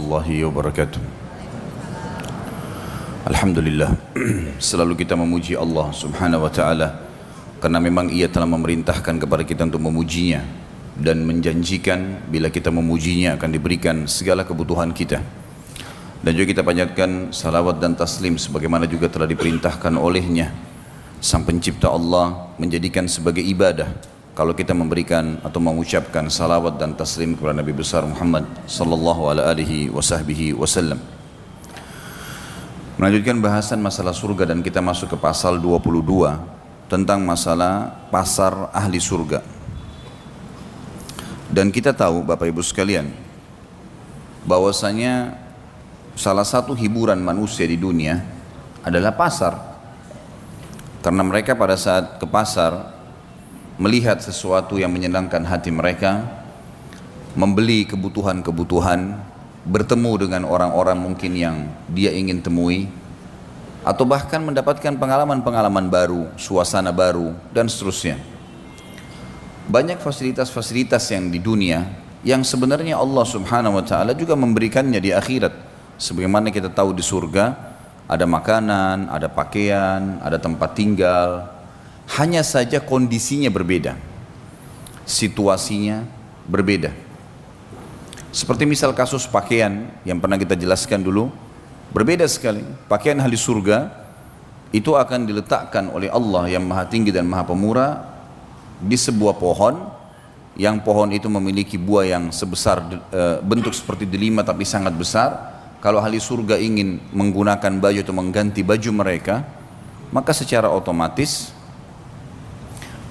warahmatullahi wabarakatuh. Alhamdulillah, selalu kita memuji Allah subhanahu wa ta'ala karena memang ia telah memerintahkan kepada kita untuk memujinya dan menjanjikan bila kita memujinya akan diberikan segala kebutuhan kita. Dan juga kita panjatkan salawat dan taslim sebagaimana juga telah diperintahkan olehnya Sang Pencipta Allah menjadikan sebagai ibadah kalau kita memberikan atau mengucapkan salawat dan taslim kepada Nabi besar Muhammad sallallahu alaihi wasallam. Melanjutkan bahasan masalah surga dan kita masuk ke pasal 22 tentang masalah pasar ahli surga. Dan kita tahu Bapak Ibu sekalian bahwasanya salah satu hiburan manusia di dunia adalah pasar. Karena mereka pada saat ke pasar melihat sesuatu yang menyenangkan hati mereka, membeli kebutuhan-kebutuhan, bertemu dengan orang-orang mungkin yang dia ingin temui, atau bahkan mendapatkan pengalaman-pengalaman baru, suasana baru, dan seterusnya. Banyak fasilitas-fasilitas yang di dunia yang sebenarnya Allah subhanahu wa ta'ala juga memberikannya di akhirat. Sebagaimana kita tahu di surga, ada makanan, ada pakaian, ada tempat tinggal. Hanya saja kondisinya berbeda, situasinya berbeda. Seperti misal kasus pakaian yang pernah kita jelaskan dulu, berbeda sekali. Pakaian ahli surga itu akan diletakkan oleh Allah yang maha tinggi dan maha pemurah di sebuah pohon, yang pohon itu memiliki buah yang sebesar bentuk seperti delima tapi sangat besar. Kalau ahli surga ingin menggunakan baju atau mengganti baju mereka, maka secara otomatis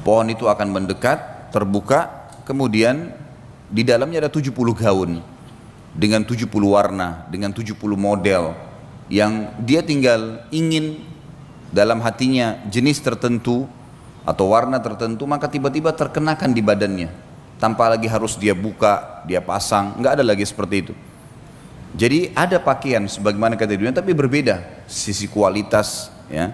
pohon itu akan mendekat, terbuka, kemudian di dalamnya ada 70 gaun dengan 70 warna, dengan 70 model yang dia tinggal ingin dalam hatinya jenis tertentu atau warna tertentu, maka tiba-tiba terkenakan di badannya tanpa lagi harus dia buka, dia pasang, enggak ada lagi seperti itu. Jadi ada pakaian sebagaimana kata di dunia tapi berbeda sisi kualitas ya.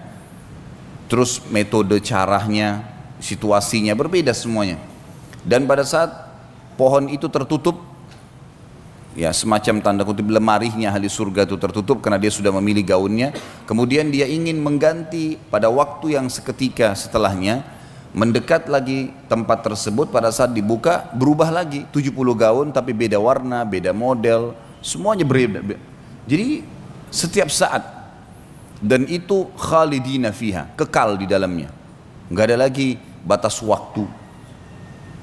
Terus metode caranya, situasinya berbeda semuanya. Dan pada saat pohon itu tertutup, ya semacam tanda kutip lemarinya ahli surga itu tertutup karena dia sudah memilih gaunnya, kemudian dia ingin mengganti pada waktu yang seketika setelahnya, mendekat lagi tempat tersebut, pada saat dibuka berubah lagi 70 gaun tapi beda warna, beda model, semuanya berbeda. Jadi setiap saat, dan itu khalidina fiha, kekal di dalamnya, nggak ada lagi batas waktu.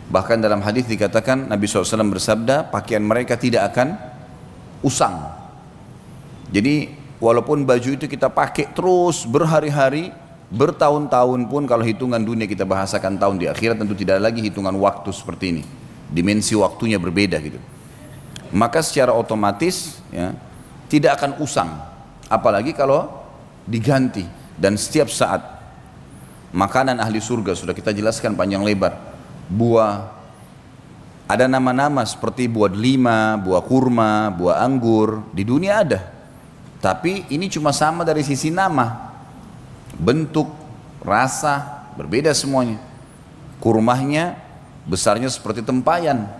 Bahkan dalam hadis dikatakan Nabi SAW bersabda, pakaian mereka tidak akan usang. Jadi walaupun baju itu kita pakai terus berhari-hari, bertahun-tahun pun, kalau hitungan dunia kita bahasakan tahun, di akhirat tentu tidak ada lagi hitungan waktu seperti ini. Dimensi waktunya berbeda gitu. Maka secara otomatis ya, tidak akan usang. Apalagi kalau diganti. Dan setiap saat makanan ahli surga sudah kita jelaskan panjang lebar. Buah, ada nama-nama seperti buah delima, buah kurma, buah anggur, di dunia ada. Tapi ini cuma sama dari sisi nama, bentuk, rasa, berbeda semuanya. Kurmahnya besarnya seperti tempayan,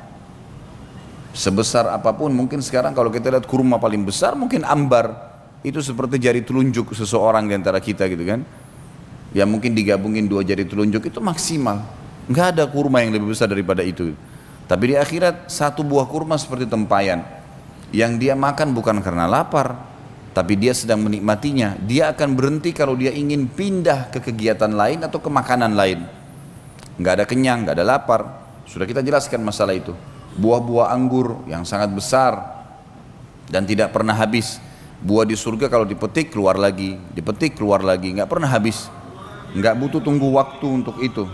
sebesar apapun. Mungkin sekarang kalau kita lihat kurma paling besar mungkin ambar, itu seperti jari telunjuk seseorang di antara kita gitu kan. Ya mungkin digabungin 2 jari telunjuk itu maksimal. Enggak ada kurma yang lebih besar daripada itu. Tapi di akhirat satu buah kurma seperti tempayan, yang dia makan bukan karena lapar, tapi dia sedang menikmatinya. Dia akan berhenti kalau dia ingin pindah ke kegiatan lain atau ke makanan lain. Enggak ada kenyang, enggak ada lapar. Sudah kita jelaskan masalah itu. Buah-buah anggur yang sangat besar dan tidak pernah habis. Buah di surga kalau dipetik keluar lagi, dipetik keluar lagi, enggak pernah habis. Enggak butuh tunggu waktu untuk itu.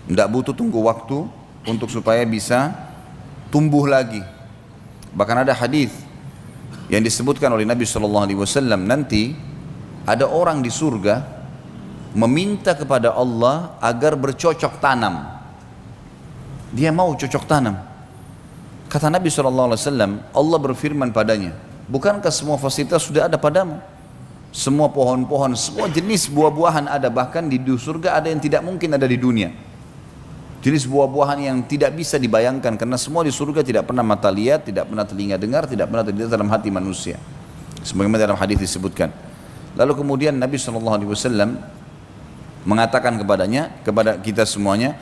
Enggak butuh tunggu waktu untuk supaya bisa tumbuh lagi. Bahkan ada hadis yang disebutkan oleh Nabi SAW, nanti ada orang di surga meminta kepada Allah agar bercocok tanam. Dia mau cocok tanam. Kata Nabi SAW, Allah berfirman padanya, bukankah semua fasilitas sudah ada padamu? Semua pohon-pohon, semua jenis buah-buahan ada, bahkan di surga ada yang tidak mungkin ada di dunia. Jenis buah-buahan yang tidak bisa dibayangkan karena semua di surga tidak pernah mata lihat, tidak pernah telinga dengar, tidak pernah terlintas dalam hati manusia. Sebagaimana dalam hadis disebutkan. Lalu kemudian Nabi SAW mengatakan kepada kita semuanya,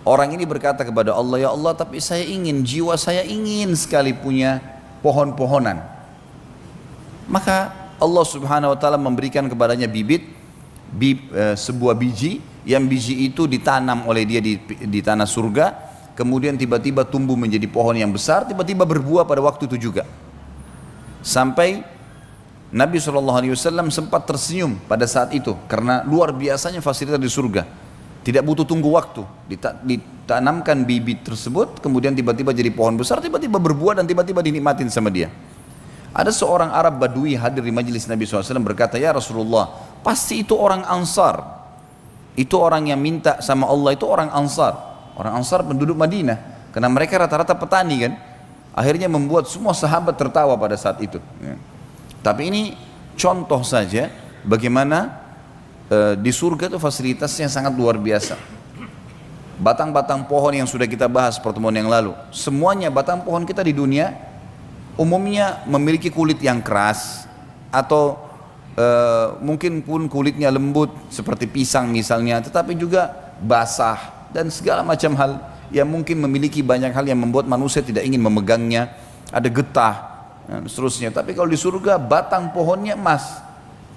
orang ini berkata kepada Allah, ya Allah, tapi saya ingin, jiwa saya ingin sekali punya pohon-pohonan. Maka Allah Subhanahu wa taala memberikan kepadanya sebuah biji, yang biji itu ditanam oleh dia di tanah surga, kemudian tiba-tiba tumbuh menjadi pohon yang besar, tiba-tiba berbuah pada waktu itu juga. Sampai Nabi SAW sempat tersenyum pada saat itu karena luar biasanya fasilitas di surga. Tidak butuh tunggu waktu, ditanamkan bibit tersebut, kemudian tiba-tiba jadi pohon besar, tiba-tiba berbuah dan tiba-tiba dinikmatin sama dia. Ada seorang Arab Badui hadir di majelis Nabi SAW berkata, ya Rasulullah, pasti itu orang Ansar. Itu orang yang minta sama Allah, itu orang Ansar. Orang Ansar penduduk Madinah, karena mereka rata-rata petani kan. Akhirnya membuat semua sahabat tertawa pada saat itu. Tapi ini contoh saja bagaimana di surga itu fasilitasnya sangat luar biasa. Batang-batang pohon yang sudah kita bahas pertemuan yang lalu, semuanya batang pohon kita di dunia umumnya memiliki kulit yang keras atau mungkin pun kulitnya lembut seperti pisang misalnya, tetapi juga basah dan segala macam hal yang mungkin memiliki banyak hal yang membuat manusia tidak ingin memegangnya, ada getah dan seterusnya. Tapi kalau di surga batang pohonnya emas,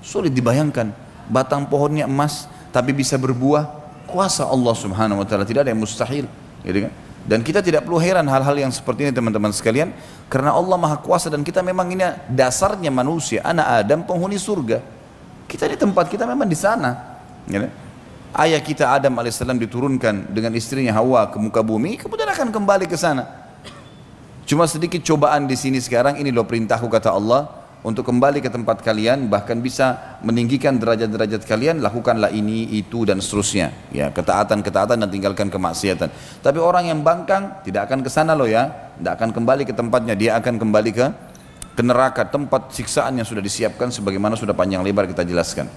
sulit dibayangkan batang pohonnya emas tapi bisa berbuah, kuasa Allah Subhanahu wa taala, tidak ada yang mustahil, gitu kan? Dan kita tidak perlu heran hal-hal yang seperti ini teman-teman sekalian, karena Allah Maha Kuasa dan kita memang ini dasarnya manusia, anak Adam penghuni surga. Kita di tempat kita memang di sana. Gitu. Ayah kita Adam alaihissalam diturunkan dengan istrinya Hawa ke muka bumi, kemudian akan kembali ke sana. Cuma sedikit cobaan di sini sekarang, ini loh perintahku kata Allah, untuk kembali ke tempat kalian, bahkan bisa meninggikan derajat-derajat kalian, lakukanlah ini, itu dan seterusnya. Ya, ketaatan-ketaatan dan tinggalkan kemaksiatan. Tapi orang yang bangkang tidak akan ke sana loh ya, tidak akan kembali ke tempatnya, dia akan kembali ke neraka, tempat siksaan yang sudah disiapkan sebagaimana sudah panjang lebar kita jelaskan.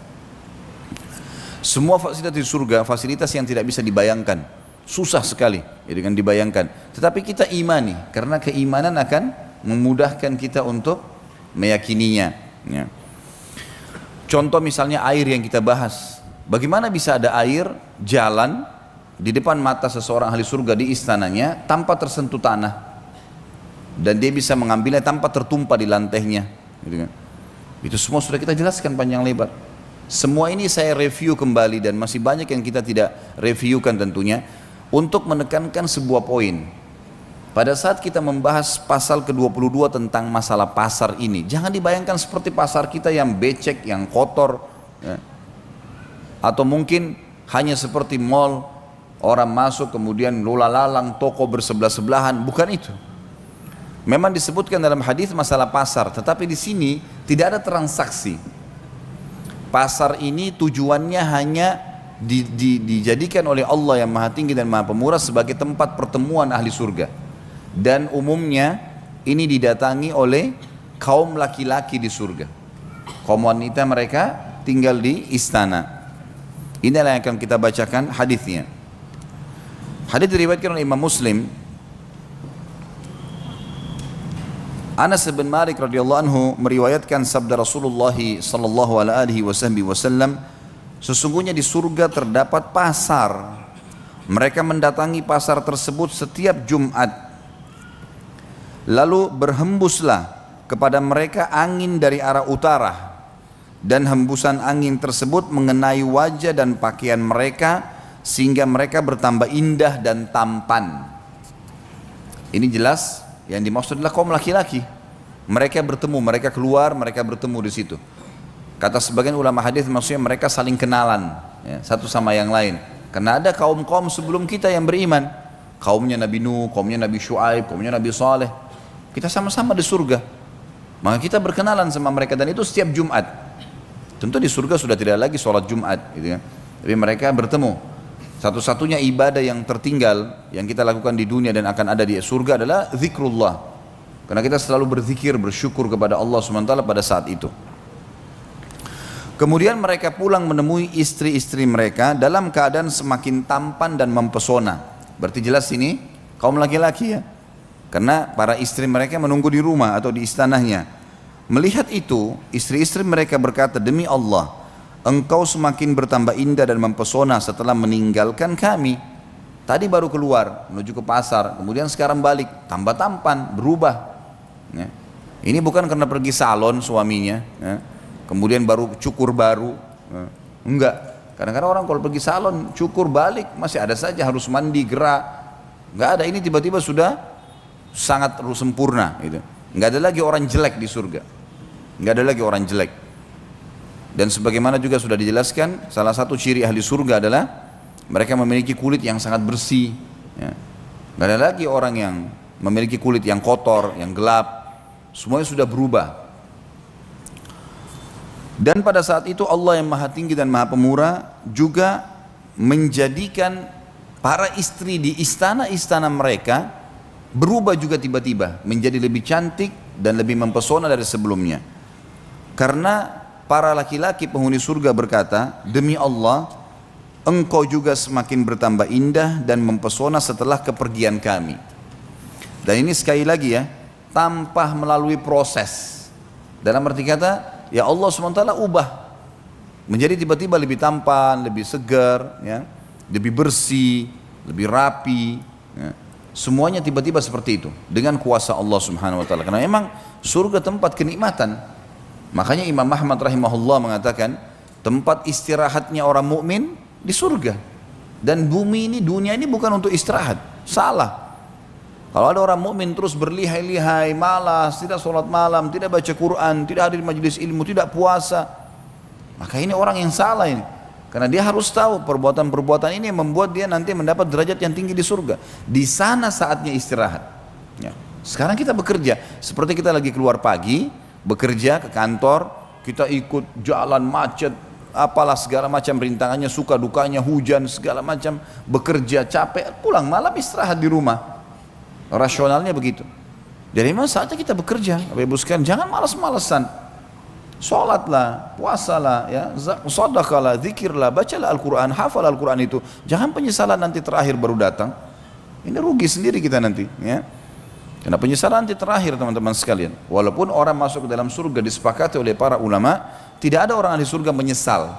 Semua fasilitas di surga, fasilitas yang tidak bisa dibayangkan, susah sekali ya, dengan dibayangkan. Tetapi kita imani, karena keimanan akan memudahkan kita untuk meyakininya ya. Contoh misalnya air yang kita bahas, bagaimana bisa ada air jalan di depan mata seseorang ahli surga di istananya tanpa tersentuh tanah, dan dia bisa mengambilnya tanpa tertumpah di lantainya, gitu kan? Itu semua sudah kita jelaskan panjang lebar. Semua ini saya review kembali dan masih banyak yang kita tidak reviewkan tentunya, untuk menekankan sebuah poin. Pada saat kita membahas pasal ke-22 tentang masalah pasar ini, jangan dibayangkan seperti pasar kita yang becek, yang kotor ya. Atau mungkin hanya seperti mall, orang masuk kemudian lula-lalang, toko bersebelah-sebelahan, bukan itu. Memang disebutkan dalam hadis masalah pasar, tetapi di sini tidak ada transaksi. Pasar ini tujuannya hanya dijadikan oleh Allah yang Maha Tinggi dan Maha Pemurah sebagai tempat pertemuan ahli surga. Dan umumnya ini didatangi oleh kaum laki-laki di surga. Kaum wanita mereka tinggal di istana. Inilah yang akan kita bacakan hadisnya. Hadis diriwayatkan oleh Imam Muslim. Anas bin Malik radhiyallahu anhu meriwayatkan sabda Rasulullah sallallahu alaihi wasallam, sesungguhnya di surga terdapat pasar. Mereka mendatangi pasar tersebut setiap Jumat. Lalu berhembuslah kepada mereka angin dari arah utara, dan hembusan angin tersebut mengenai wajah dan pakaian mereka sehingga mereka bertambah indah dan tampan. Ini jelas yang dimaksud adalah kaum laki-laki. Mereka bertemu, mereka keluar, mereka bertemu di situ. Kata sebagian ulama hadis maksudnya mereka saling kenalan ya, satu sama yang lain. Karena ada kaum-kaum sebelum kita yang beriman, kaumnya Nabi Nuh, kaumnya Nabi Shu'aib, kaumnya Nabi Saleh. Kita sama-sama di surga, maka kita berkenalan sama mereka, dan itu setiap Jumat. Tentu di surga sudah tidak lagi sholat Jumat gitu ya. Tapi mereka bertemu. Satu-satunya ibadah yang tertinggal yang kita lakukan di dunia dan akan ada di surga adalah zikrullah, karena kita selalu berzikir, bersyukur kepada Allah SWT pada saat itu. Kemudian mereka pulang menemui istri-istri mereka dalam keadaan semakin tampan dan mempesona. Berarti jelas ini kaum laki-laki ya. Karena para istri mereka menunggu di rumah atau di istananya. Melihat itu, istri-istri mereka berkata, demi Allah, engkau semakin bertambah indah dan mempesona setelah meninggalkan kami. Tadi baru keluar menuju ke pasar, kemudian sekarang balik, tambah tampan, berubah. Ya. Ini bukan karena pergi salon suaminya, ya. Kemudian baru cukur baru, ya. Enggak. Kadang-kadang orang kalau pergi salon, cukur balik, masih ada saja harus mandi, gerak. Enggak ada, ini tiba-tiba sudah sangat sempurna. Gitu. Enggak ada lagi orang jelek di surga. Enggak ada lagi orang jelek. Dan sebagaimana juga sudah dijelaskan, salah satu ciri ahli surga adalah mereka memiliki kulit yang sangat bersih. Ya. Enggak ada lagi orang yang memiliki kulit yang kotor, yang gelap. Semuanya sudah berubah. Dan pada saat itu Allah yang maha tinggi dan maha pemurah juga menjadikan para istri di istana-istana mereka berubah juga tiba-tiba menjadi lebih cantik dan lebih mempesona dari sebelumnya. Karena para laki-laki penghuni surga berkata, demi Allah, engkau juga semakin bertambah indah dan mempesona setelah kepergian kami. Dan ini sekali lagi ya, tanpa melalui proses. Dalam arti kata, ya Allah SWT ubah menjadi tiba-tiba lebih tampan, lebih segar, ya, lebih bersih, lebih rapi, ya. Semuanya tiba-tiba seperti itu dengan kuasa Allah Subhanahu Wa Taala. Karena memang surga tempat kenikmatan. Makanya Imam Ahmad rahimahullah mengatakan tempat istirahatnya orang mukmin di surga. Dan bumi ini, dunia ini bukan untuk istirahat. Salah. Kalau ada orang mukmin terus berlihai-lihai, malas, tidak sholat malam, tidak baca Quran, tidak hadir majelis ilmu, tidak puasa, maka ini orang yang salah ini. Karena dia harus tahu perbuatan-perbuatan ini yang membuat dia nanti mendapat derajat yang tinggi di surga. Di sana saatnya istirahat. Ya. Sekarang kita bekerja, seperti kita lagi keluar pagi, bekerja ke kantor, kita ikut jalan macet, apalah segala macam rintangannya, suka dukanya, hujan, segala macam, bekerja capek, pulang malam istirahat di rumah. Rasionalnya begitu. Jadi memang saatnya kita bekerja. Bapak Ibu sekalian, jangan malas-malasan. Sholatlah, puasalah, ya, sedekahlah, zikirlah, bacalah Al-Quran, hafal Al-Quran itu. Jangan penyesalan nanti terakhir baru datang. Ini rugi sendiri kita nanti. Ya. Karena penyesalan nanti terakhir teman-teman sekalian. Walaupun orang masuk ke dalam surga disepakati oleh para ulama, tidak ada orang ahli surga menyesal.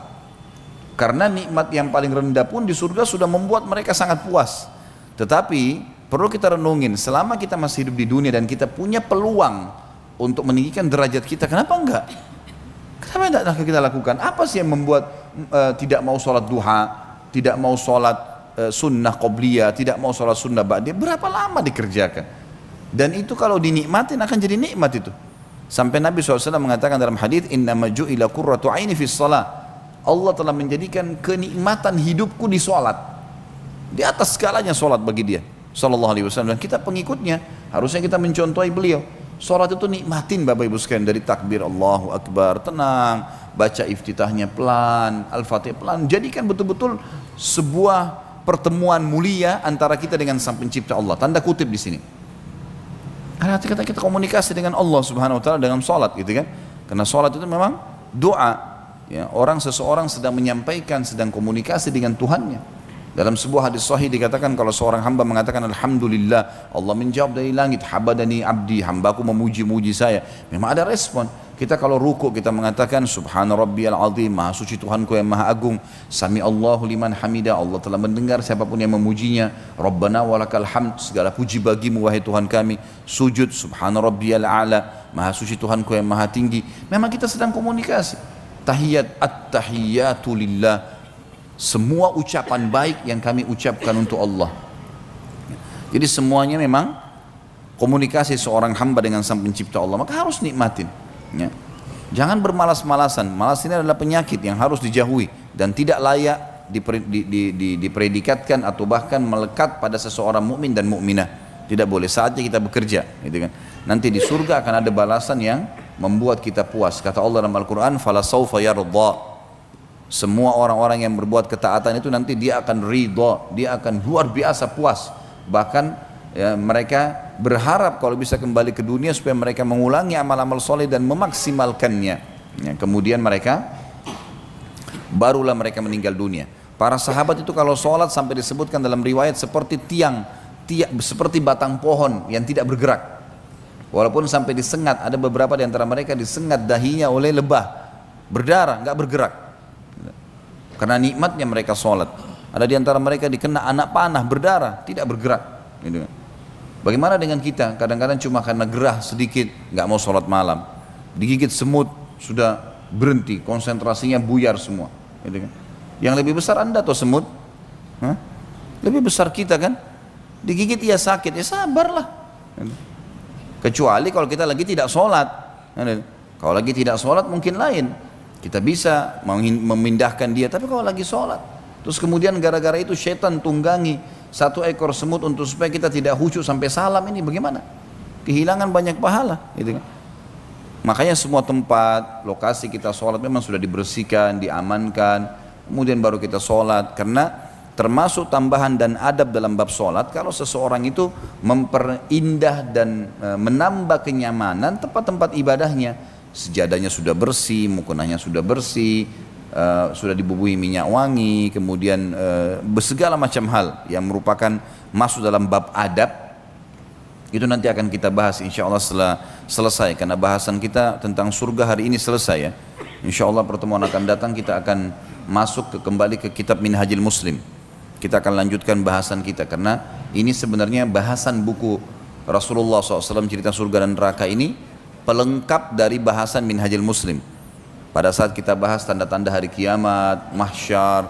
Karena nikmat yang paling rendah pun di surga sudah membuat mereka sangat puas. Tetapi perlu kita renungin, selama kita masih hidup di dunia dan kita punya peluang untuk meninggikan derajat kita, kenapa enggak? Kenapa tidak kita lakukan? Apa sih yang membuat tidak mau sholat duha, tidak mau sholat sunnah qobliyah, tidak mau sholat sunnah ba'diyah? Berapa lama dikerjakan? Dan itu kalau dinikmatin akan jadi nikmat itu. Sampai Nabi SAW mengatakan dalam hadis, innama ju'ila qurratu aini fis shalah. Allah telah menjadikan kenikmatan hidupku di sholat. Di atas segalanya sholat bagi dia. Sallallahu alaihi wasallam, dan kita pengikutnya harusnya kita mencontohi beliau. Salat itu nikmatin Bapak Ibu sekalian, dari takbir Allahu Akbar tenang, baca iftitahnya pelan, Al-Fatihah pelan, jadikan betul-betul sebuah pertemuan mulia antara kita dengan Sang Pencipta Allah. Tanda kutip di sini. Karena kita komunikasi dengan Allah Subhanahu wa taala dengan salat gitu kan. Karena salat itu memang doa. Ya, seseorang sedang menyampaikan, sedang komunikasi dengan Tuhannya. Dalam sebuah hadis sahih dikatakan kalau seorang hamba mengatakan Alhamdulillah, Allah menjawab dari langit, habadani abdi, hambaku memuji-muji saya. Memang ada respon. Kita kalau ruku kita mengatakan Subhana rabbiyal azim, maha suci Tuhanku yang maha agung. Sami Allahu liman hamida, Allah telah mendengar siapapun yang memujinya. Rabbana walakal hamd, segala puji bagimu wahai Tuhan kami. Sujud Subhana rabbiyal a'la, maha suci Tuhanku yang maha tinggi. Memang kita sedang komunikasi. Tahiyat at-tahiyatu lillah, semua ucapan baik yang kami ucapkan untuk Allah. Jadi semuanya memang komunikasi seorang hamba dengan Sang Pencipta Allah, maka harus nikmatin. Ya. Jangan bermalas-malasan. Malas ini adalah penyakit yang harus dijauhi dan tidak layak dipredikatkan atau bahkan melekat pada seseorang mukmin dan mukminah. Tidak boleh. Saatnya kita bekerja, gitu kan. Nanti di surga akan ada balasan yang membuat kita puas. Kata Allah dalam Al-Quran, "Fala sawfa yarda." Semua orang-orang yang berbuat ketaatan itu nanti dia akan ridha, dia akan luar biasa puas. Bahkan ya, mereka berharap kalau bisa kembali ke dunia supaya mereka mengulangi amal-amal soleh dan memaksimalkannya. Ya, kemudian barulah mereka meninggal dunia. Para sahabat itu kalau sholat sampai disebutkan dalam riwayat seperti tiang, seperti batang pohon yang tidak bergerak. Walaupun sampai disengat, ada beberapa di antara mereka disengat dahinya oleh lebah, berdarah, nggak bergerak. Karena nikmatnya mereka sholat. Ada di antara mereka dikena anak panah, berdarah, tidak bergerak. Gitu. Bagaimana dengan kita? Kadang-kadang cuma karena gerah sedikit, nggak mau sholat malam. Digigit semut, sudah berhenti, konsentrasinya buyar semua. Gitu kan? Yang lebih besar Anda atau semut? Hah? Lebih besar kita kan? Digigit ya sakit, ya sabarlah. Kecuali kalau kita lagi tidak sholat. Kalau lagi tidak sholat mungkin lain. Kita bisa memindahkan dia, tapi kalau lagi sholat. Terus kemudian gara-gara itu setan tunggangi satu ekor semut untuk supaya kita tidak khusyuk sampai salam, ini bagaimana? Kehilangan banyak pahala. Gitu kan? Makanya semua tempat, lokasi kita sholat memang sudah dibersihkan, diamankan. Kemudian baru kita sholat, karena termasuk tambahan dan adab dalam bab sholat, kalau seseorang itu memperindah dan menambah kenyamanan tempat-tempat ibadahnya, sejadahnya sudah bersih, mukenahnya sudah bersih, sudah dibubuhi minyak wangi, kemudian segala macam hal yang merupakan masuk dalam bab adab, itu nanti akan kita bahas insya Allah setelah selesai, karena bahasan kita tentang surga hari ini selesai ya. Insya Allah pertemuan akan datang kita akan masuk kembali ke kitab Minhajul Muslim. Kita akan lanjutkan bahasan kita, karena ini sebenarnya bahasan buku Rasulullah SAW cerita surga dan neraka ini pelengkap dari bahasan Minhajul Muslim. Pada saat kita bahas tanda-tanda hari kiamat, mahsyar,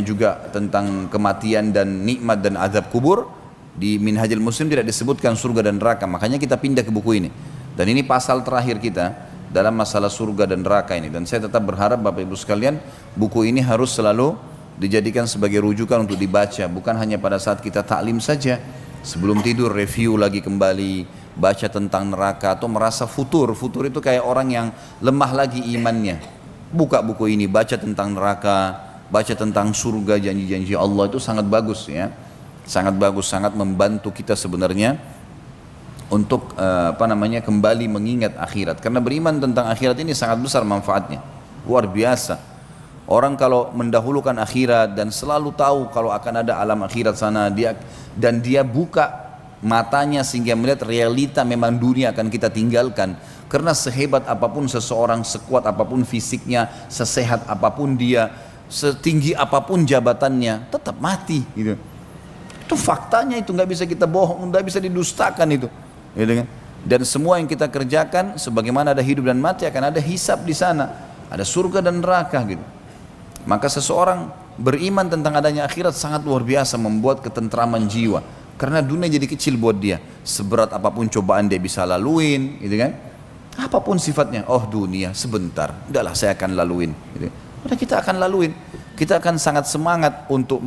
juga tentang kematian dan nikmat dan azab kubur, di Minhajul Muslim tidak disebutkan surga dan neraka, makanya kita pindah ke buku ini. Dan ini pasal terakhir kita dalam masalah surga dan neraka ini, dan saya tetap berharap Bapak Ibu sekalian buku ini harus selalu dijadikan sebagai rujukan untuk dibaca, bukan hanya pada saat kita taklim saja, sebelum tidur review lagi kembali, baca tentang neraka, atau merasa futur itu kayak orang yang lemah lagi imannya, buka buku ini, baca tentang neraka, baca tentang surga, janji-janji Allah, itu sangat bagus ya, sangat bagus, sangat membantu kita sebenarnya untuk kembali mengingat akhirat, karena beriman tentang akhirat ini sangat besar manfaatnya, luar biasa. Orang kalau mendahulukan akhirat dan selalu tahu kalau akan ada alam akhirat sana, dia buka matanya sehingga melihat realita memang dunia akan kita tinggalkan, karena sehebat apapun seseorang, sekuat apapun fisiknya, sesehat apapun dia, setinggi apapun jabatannya, tetap mati gitu. Itu faktanya, itu nggak bisa kita bohong, nggak bisa didustakan itu. Gitu kan? Dan semua yang kita kerjakan, sebagaimana ada hidup dan mati, akan ada hisab di sana, ada surga dan neraka gitu. Maka seseorang beriman tentang adanya akhirat sangat luar biasa, membuat ketentraman jiwa, karena dunia jadi kecil buat dia. Seberat apapun cobaan dia bisa laluin, gitu kan? Apapun sifatnya, oh dunia sebentar, udahlah saya akan laluin. Gitu. Udah kita akan laluin, kita akan sangat semangat untuk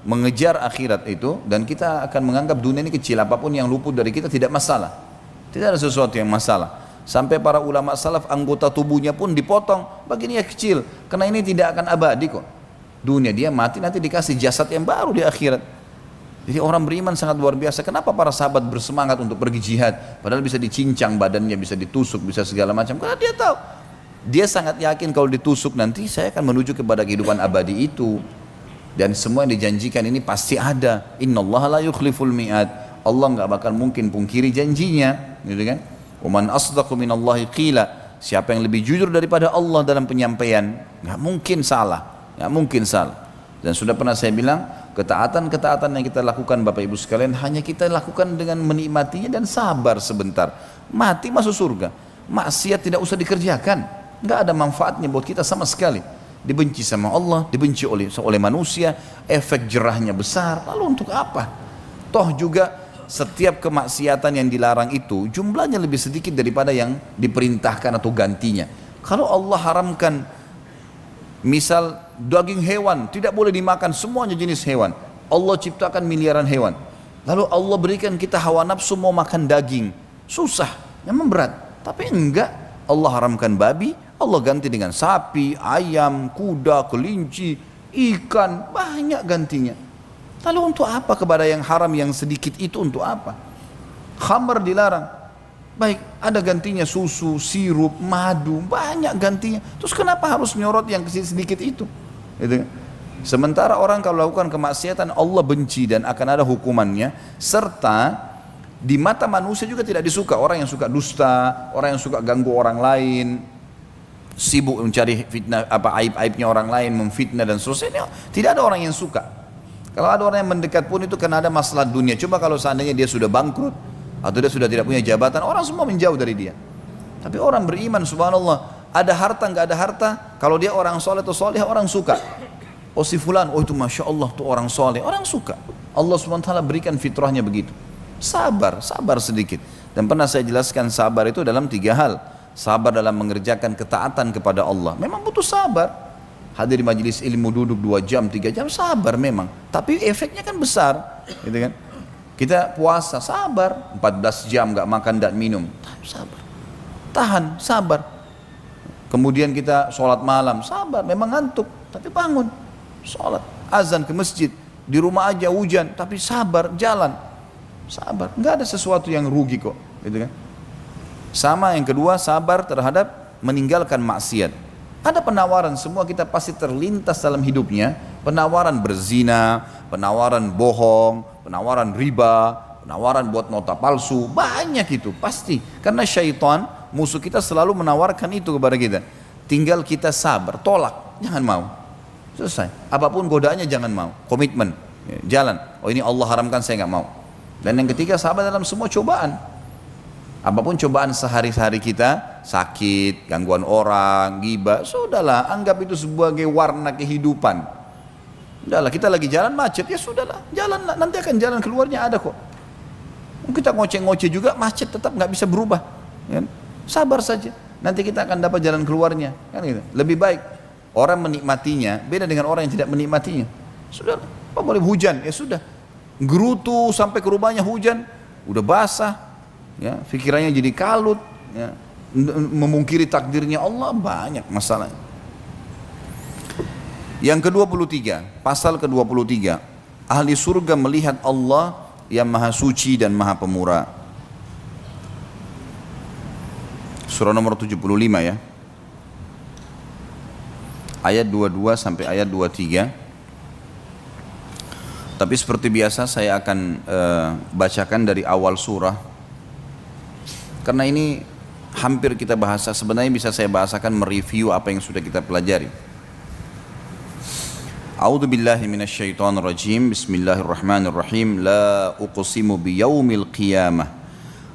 mengejar akhirat itu, dan kita akan menganggap dunia ini kecil, apapun yang luput dari kita tidak masalah, tidak ada sesuatu yang masalah. Sampai para ulama salaf anggota tubuhnya pun dipotong, bagiannya kecil, karena ini tidak akan abadi kok. Dunia dia mati, nanti dikasih jasad yang baru di akhirat. Jadi orang beriman sangat luar biasa. Kenapa para sahabat bersemangat untuk pergi jihad, padahal bisa dicincang badannya, bisa ditusuk, bisa segala macam, karena dia tahu, dia sangat yakin kalau ditusuk nanti saya akan menuju kepada kehidupan abadi itu, dan semua yang dijanjikan ini pasti ada. Innallaha la yukhliful mi'ad, Allah nggak bakal mungkin pungkiri janjinya, gitu kan? Waman asdaqu minallahi qila, siapa yang lebih jujur daripada Allah dalam penyampaian, nggak mungkin salah, nggak mungkin salah. Dan sudah pernah saya bilang, ketaatan-ketaatan yang kita lakukan Bapak Ibu sekalian, hanya kita lakukan dengan menikmatinya dan sabar sebentar, mati masuk surga. Maksiat tidak usah dikerjakan, nggak ada manfaatnya buat kita sama sekali. Dibenci sama Allah, dibenci oleh manusia, efek jerahnya besar, lalu untuk apa? Toh juga setiap kemaksiatan yang dilarang itu jumlahnya lebih sedikit daripada yang diperintahkan atau gantinya. Kalau Allah haramkan misal daging hewan tidak boleh dimakan, semuanya jenis hewan, Allah ciptakan miliaran hewan, lalu Allah berikan kita hawa nafsu mau makan daging, susah, memang berat. Tapi enggak, Allah haramkan babi, Allah ganti dengan sapi, ayam, kuda, kelinci, ikan, banyak gantinya. Lalu untuk apa kepada yang haram yang sedikit itu, untuk apa? Khamr dilarang, baik ada gantinya susu, sirup, madu, banyak gantinya. Terus kenapa harus nyorot yang sedikit itu? Gitu. Sementara orang kalau lakukan kemaksiatan Allah benci dan akan ada hukumannya, serta di mata manusia juga tidak disuka. Orang yang suka dusta, orang yang suka ganggu orang lain, sibuk mencari fitnah, aib-aibnya orang lain, memfitnah dan seterusnya, tidak ada orang yang suka. Kalau ada orang yang mendekat pun itu karena ada masalah dunia. Coba kalau seandainya dia sudah bangkrut atau dia sudah tidak punya jabatan, orang semua menjauh dari dia. Tapi orang beriman, subhanallah, ada harta nggak ada harta, kalau dia orang soleh atau soleh, orang suka. Oh si fulan, oh itu masya Allah tuh orang soleh, orang suka. Allah SWT berikan fitrahnya begitu. Sabar, sabar sedikit. Dan pernah saya jelaskan sabar itu dalam 3 hal. Sabar dalam mengerjakan ketaatan kepada Allah, memang butuh sabar. Hadir di majelis ilmu, duduk 2 jam, 3 jam, sabar memang. Tapi efeknya kan besar, gitu kan? Kita puasa, sabar, 14 jam nggak makan dan minum, sabar. Tahan, sabar. Kemudian kita sholat malam, sabar, memang ngantuk, tapi bangun. Sholat, azan ke masjid, di rumah aja hujan, tapi sabar, jalan. Sabar, nggak ada sesuatu yang rugi kok, gitu kan? Sama yang kedua, sabar terhadap meninggalkan maksiat. Ada penawaran, semua kita pasti terlintas dalam hidupnya, penawaran berzina, penawaran bohong, penawaran riba, penawaran buat nota palsu, banyak itu pasti. Karena syaitan, musuh kita selalu menawarkan itu kepada kita. Tinggal kita sabar, tolak, jangan mau. Selesai. Apapun godaannya jangan mau. Komitmen, jalan. Oh ini Allah haramkan, saya nggak mau. Dan yang ketiga, sabar dalam semua cobaan. Apapun cobaan sehari-hari kita, sakit, gangguan orang, ghibah, sudahlah, anggap itu sebagai warna kehidupan. Sudahlah, kita lagi jalan macet, ya sudahlah, jalan, nanti akan jalan keluarnya ada kok. Kita ngoceh-ngoceh juga, macet tetap nggak bisa berubah. Ya? Sabar saja, nanti kita akan dapat jalan keluarnya. Kan gitu. Lebih baik orang menikmatinya, beda dengan orang yang tidak menikmatinya. Sudahlah, apa boleh hujan, ya sudah. Gerutu sampai ke rumahnya hujan, udah basah. Ya, pikirannya jadi kalut, ya, memungkiri takdirnya Allah, banyak masalah. Yang ke-23, pasal ke-23, ahli surga melihat Allah yang maha suci dan maha pemurah. Surah nomor 75 ya, ayat 22 sampai ayat 23. Tapi seperti biasa saya akan bacakan dari awal surah, karena ini hampir kita bahasa, sebenarnya bisa saya bahasakan mereview apa yang sudah kita pelajari. A'udzu billahi minasyaitonir rajim. Bismillahirrahmanirrahim. La uqsimu biyaumil qiyamah.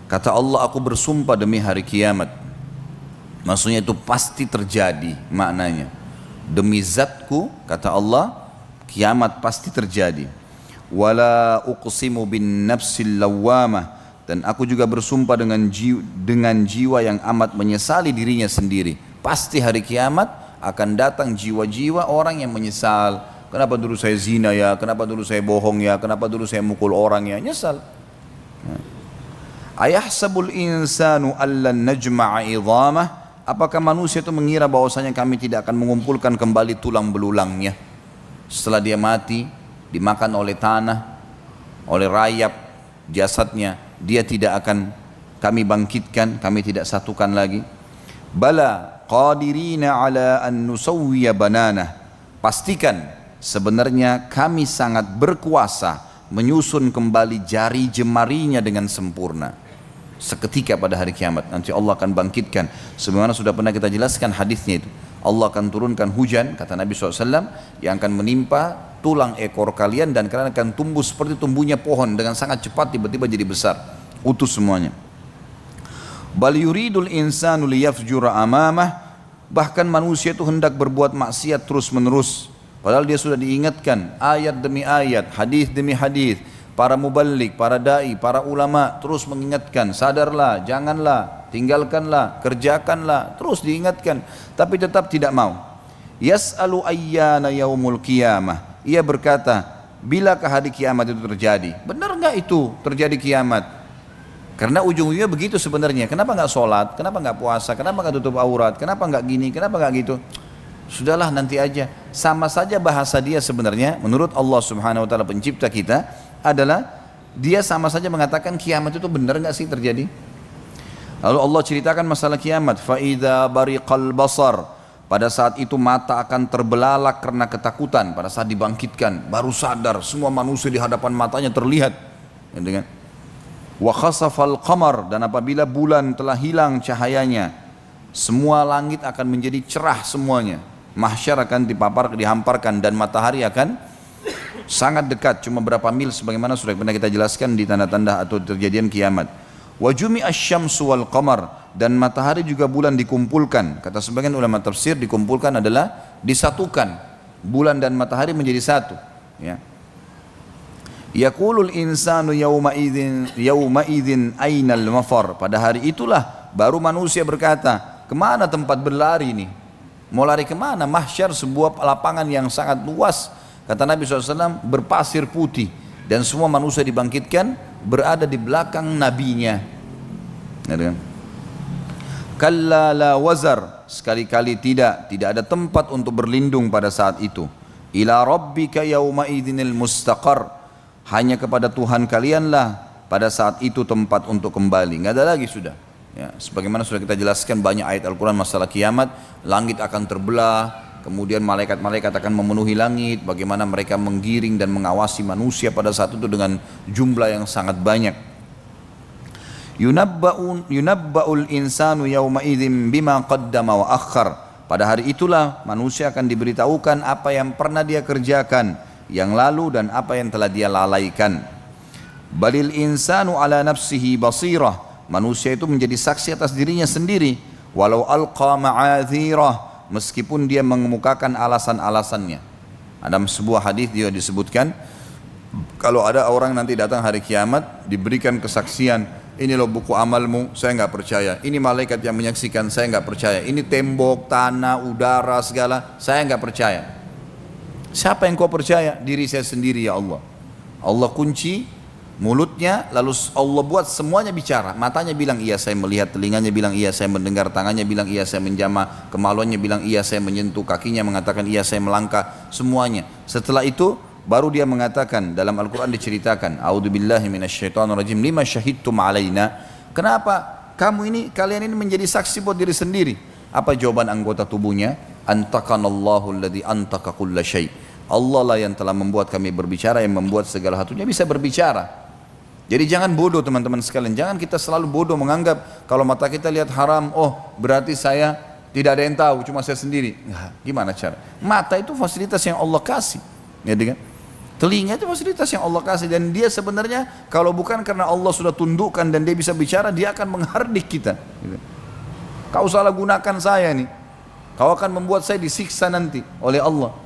Kata Allah, aku bersumpah demi hari kiamat. Maksudnya itu pasti terjadi, maknanya. Demi zatku, kata Allah, kiamat pasti terjadi. Wala uqsimu bin nafsil lawwamah. Dan aku juga bersumpah dengan jiwa yang amat menyesali dirinya sendiri. Pasti hari kiamat akan datang jiwa-jiwa orang yang menyesal. Kenapa dulu saya zina ya, kenapa dulu saya bohong ya, kenapa dulu saya mukul orang ya, nyesal. Ayahsabul insanu allan najma'a idhamah. Apakah manusia itu mengira bahwasanya kami tidak akan mengumpulkan kembali tulang belulangnya setelah dia mati, dimakan oleh tanah, oleh rayap jasadnya, dia tidak akan kami bangkitkan, kami tidak satukan lagi. Bala qadirina ala an nusawwiya bananah. Pastikan sebenarnya kami sangat berkuasa menyusun kembali jari jemarinya dengan sempurna. Seketika pada hari kiamat nanti Allah akan bangkitkan, sebagaimana sudah pernah kita jelaskan hadisnya itu. Allah akan turunkan hujan, kata Nabi SAW, yang akan menimpa tulang ekor kalian dan kalian akan tumbuh seperti tumbuhnya pohon dengan sangat cepat, tiba-tiba jadi besar, utuh semuanya. Bal yuridul insanu liyafjura amamah. Bahkan manusia itu hendak berbuat maksiat terus menerus, padahal dia sudah diingatkan ayat demi ayat, hadis demi hadis. Para muballigh, para da'i, para ulama terus mengingatkan, sadarlah, janganlah, tinggalkanlah, kerjakanlah, terus diingatkan, tapi tetap tidak mau. Yas'alu ayyana yaumul qiyamah. Ia berkata, bilakah hari kiamat itu terjadi? Benar enggak itu terjadi kiamat? Karena ujung-ujungnya begitu sebenarnya. Kenapa enggak sholat? Kenapa enggak puasa? Kenapa enggak tutup aurat? Kenapa enggak gini? Kenapa enggak gitu? Sudahlah, nanti aja. Sama saja bahasa dia sebenarnya menurut Allah Subhanahu wa taala pencipta kita adalah dia sama saja mengatakan kiamat itu benar enggak sih terjadi? Lalu Allah ceritakan masalah kiamat, fa idza bariqal basar. Pada saat itu mata akan terbelalak karena ketakutan. Pada saat dibangkitkan, baru sadar semua manusia di hadapan matanya terlihat. Gitu kan? Wa khasafal qamar, dan apabila bulan telah hilang cahayanya, semua langit akan menjadi cerah semuanya. Mahsyar akan dihamparkan dan matahari akan sangat dekat, cuma berapa mil sebagaimana sudah pernah kita jelaskan di tanda-tanda atau terjadian kiamat. Wa jumi'asy syamsu wal qamar, dan matahari juga bulan dikumpulkan. Kata sebagian ulama tafsir, dikumpulkan adalah disatukan. Bulan dan matahari menjadi satu, ya. Yaqulul insanu yawma idzin ainal mafar. Pada hari itulah baru manusia berkata, kemana tempat berlari ini? Mau lari kemana? Mahsyar, sebuah lapangan yang sangat luas. Kata Nabi SAW, berpasir putih, dan semua manusia dibangkitkan berada di belakang nabinya. Kalla la wazar, sekali-kali tidak ada tempat untuk berlindung pada saat itu. Ila rabbika yawma idzinil mustaqar, hanya kepada Tuhan kalianlah pada saat itu tempat untuk kembali. Nggak ada lagi sudah. Ya, sebagaimana sudah kita jelaskan banyak ayat Al-Quran masalah kiamat, langit akan terbelah. Kemudian malaikat-malaikat akan memenuhi langit, bagaimana mereka menggiring dan mengawasi manusia pada saat itu dengan jumlah yang sangat banyak. Yunabba'ul insanu yawma idzin bima qaddama wa akhar. Pada hari itulah manusia akan diberitahukan apa yang pernah dia kerjakan yang lalu dan apa yang telah dia lalaikan. Balil insanu ala nafsihi basirah. Manusia itu menjadi saksi atas dirinya sendiri. Walau alqa ma'adzirah, meskipun dia mengemukakan alasan-alasannya. Ada sebuah hadis dia disebutkan, kalau ada orang nanti datang hari kiamat diberikan kesaksian, ini loh buku amalmu, saya nggak percaya. Ini malaikat yang menyaksikan, saya nggak percaya. Ini tembok, tanah, udara, segala, saya nggak percaya. Siapa yang kau percaya? Diri saya sendiri, ya Allah. Allah kunci mulutnya, lalu Allah buat semuanya bicara. Matanya bilang iya saya melihat, telinganya bilang iya saya mendengar, tangannya bilang iya saya menjamah, kemaluannya bilang iya saya menyentuh, kakinya mengatakan iya saya melangkah, semuanya. Setelah itu baru dia mengatakan, dalam Al-Quran diceritakan, a'udzubillahi minasyaitonirrajim, lima syahidtum alaina, kenapa kalian ini menjadi saksi buat diri sendiri? Apa jawaban anggota tubuhnya? Antakanallahu alladzi antaka kulla syai'. Allah lah yang telah membuat kami berbicara, yang membuat segala satunya bisa berbicara. Jadi jangan bodoh teman-teman sekalian, jangan kita selalu bodoh menganggap kalau mata kita lihat haram, oh berarti saya tidak ada yang tahu, cuma saya sendiri. Nah, gimana cara? Mata itu fasilitas yang Allah kasih, ya kan? Telinga itu fasilitas yang Allah kasih, dan dia sebenarnya kalau bukan karena Allah sudah tundukkan dan dia bisa bicara, dia akan menghardik kita. Gitu. Kau salah gunakan saya nih, kau akan membuat saya disiksa nanti oleh Allah.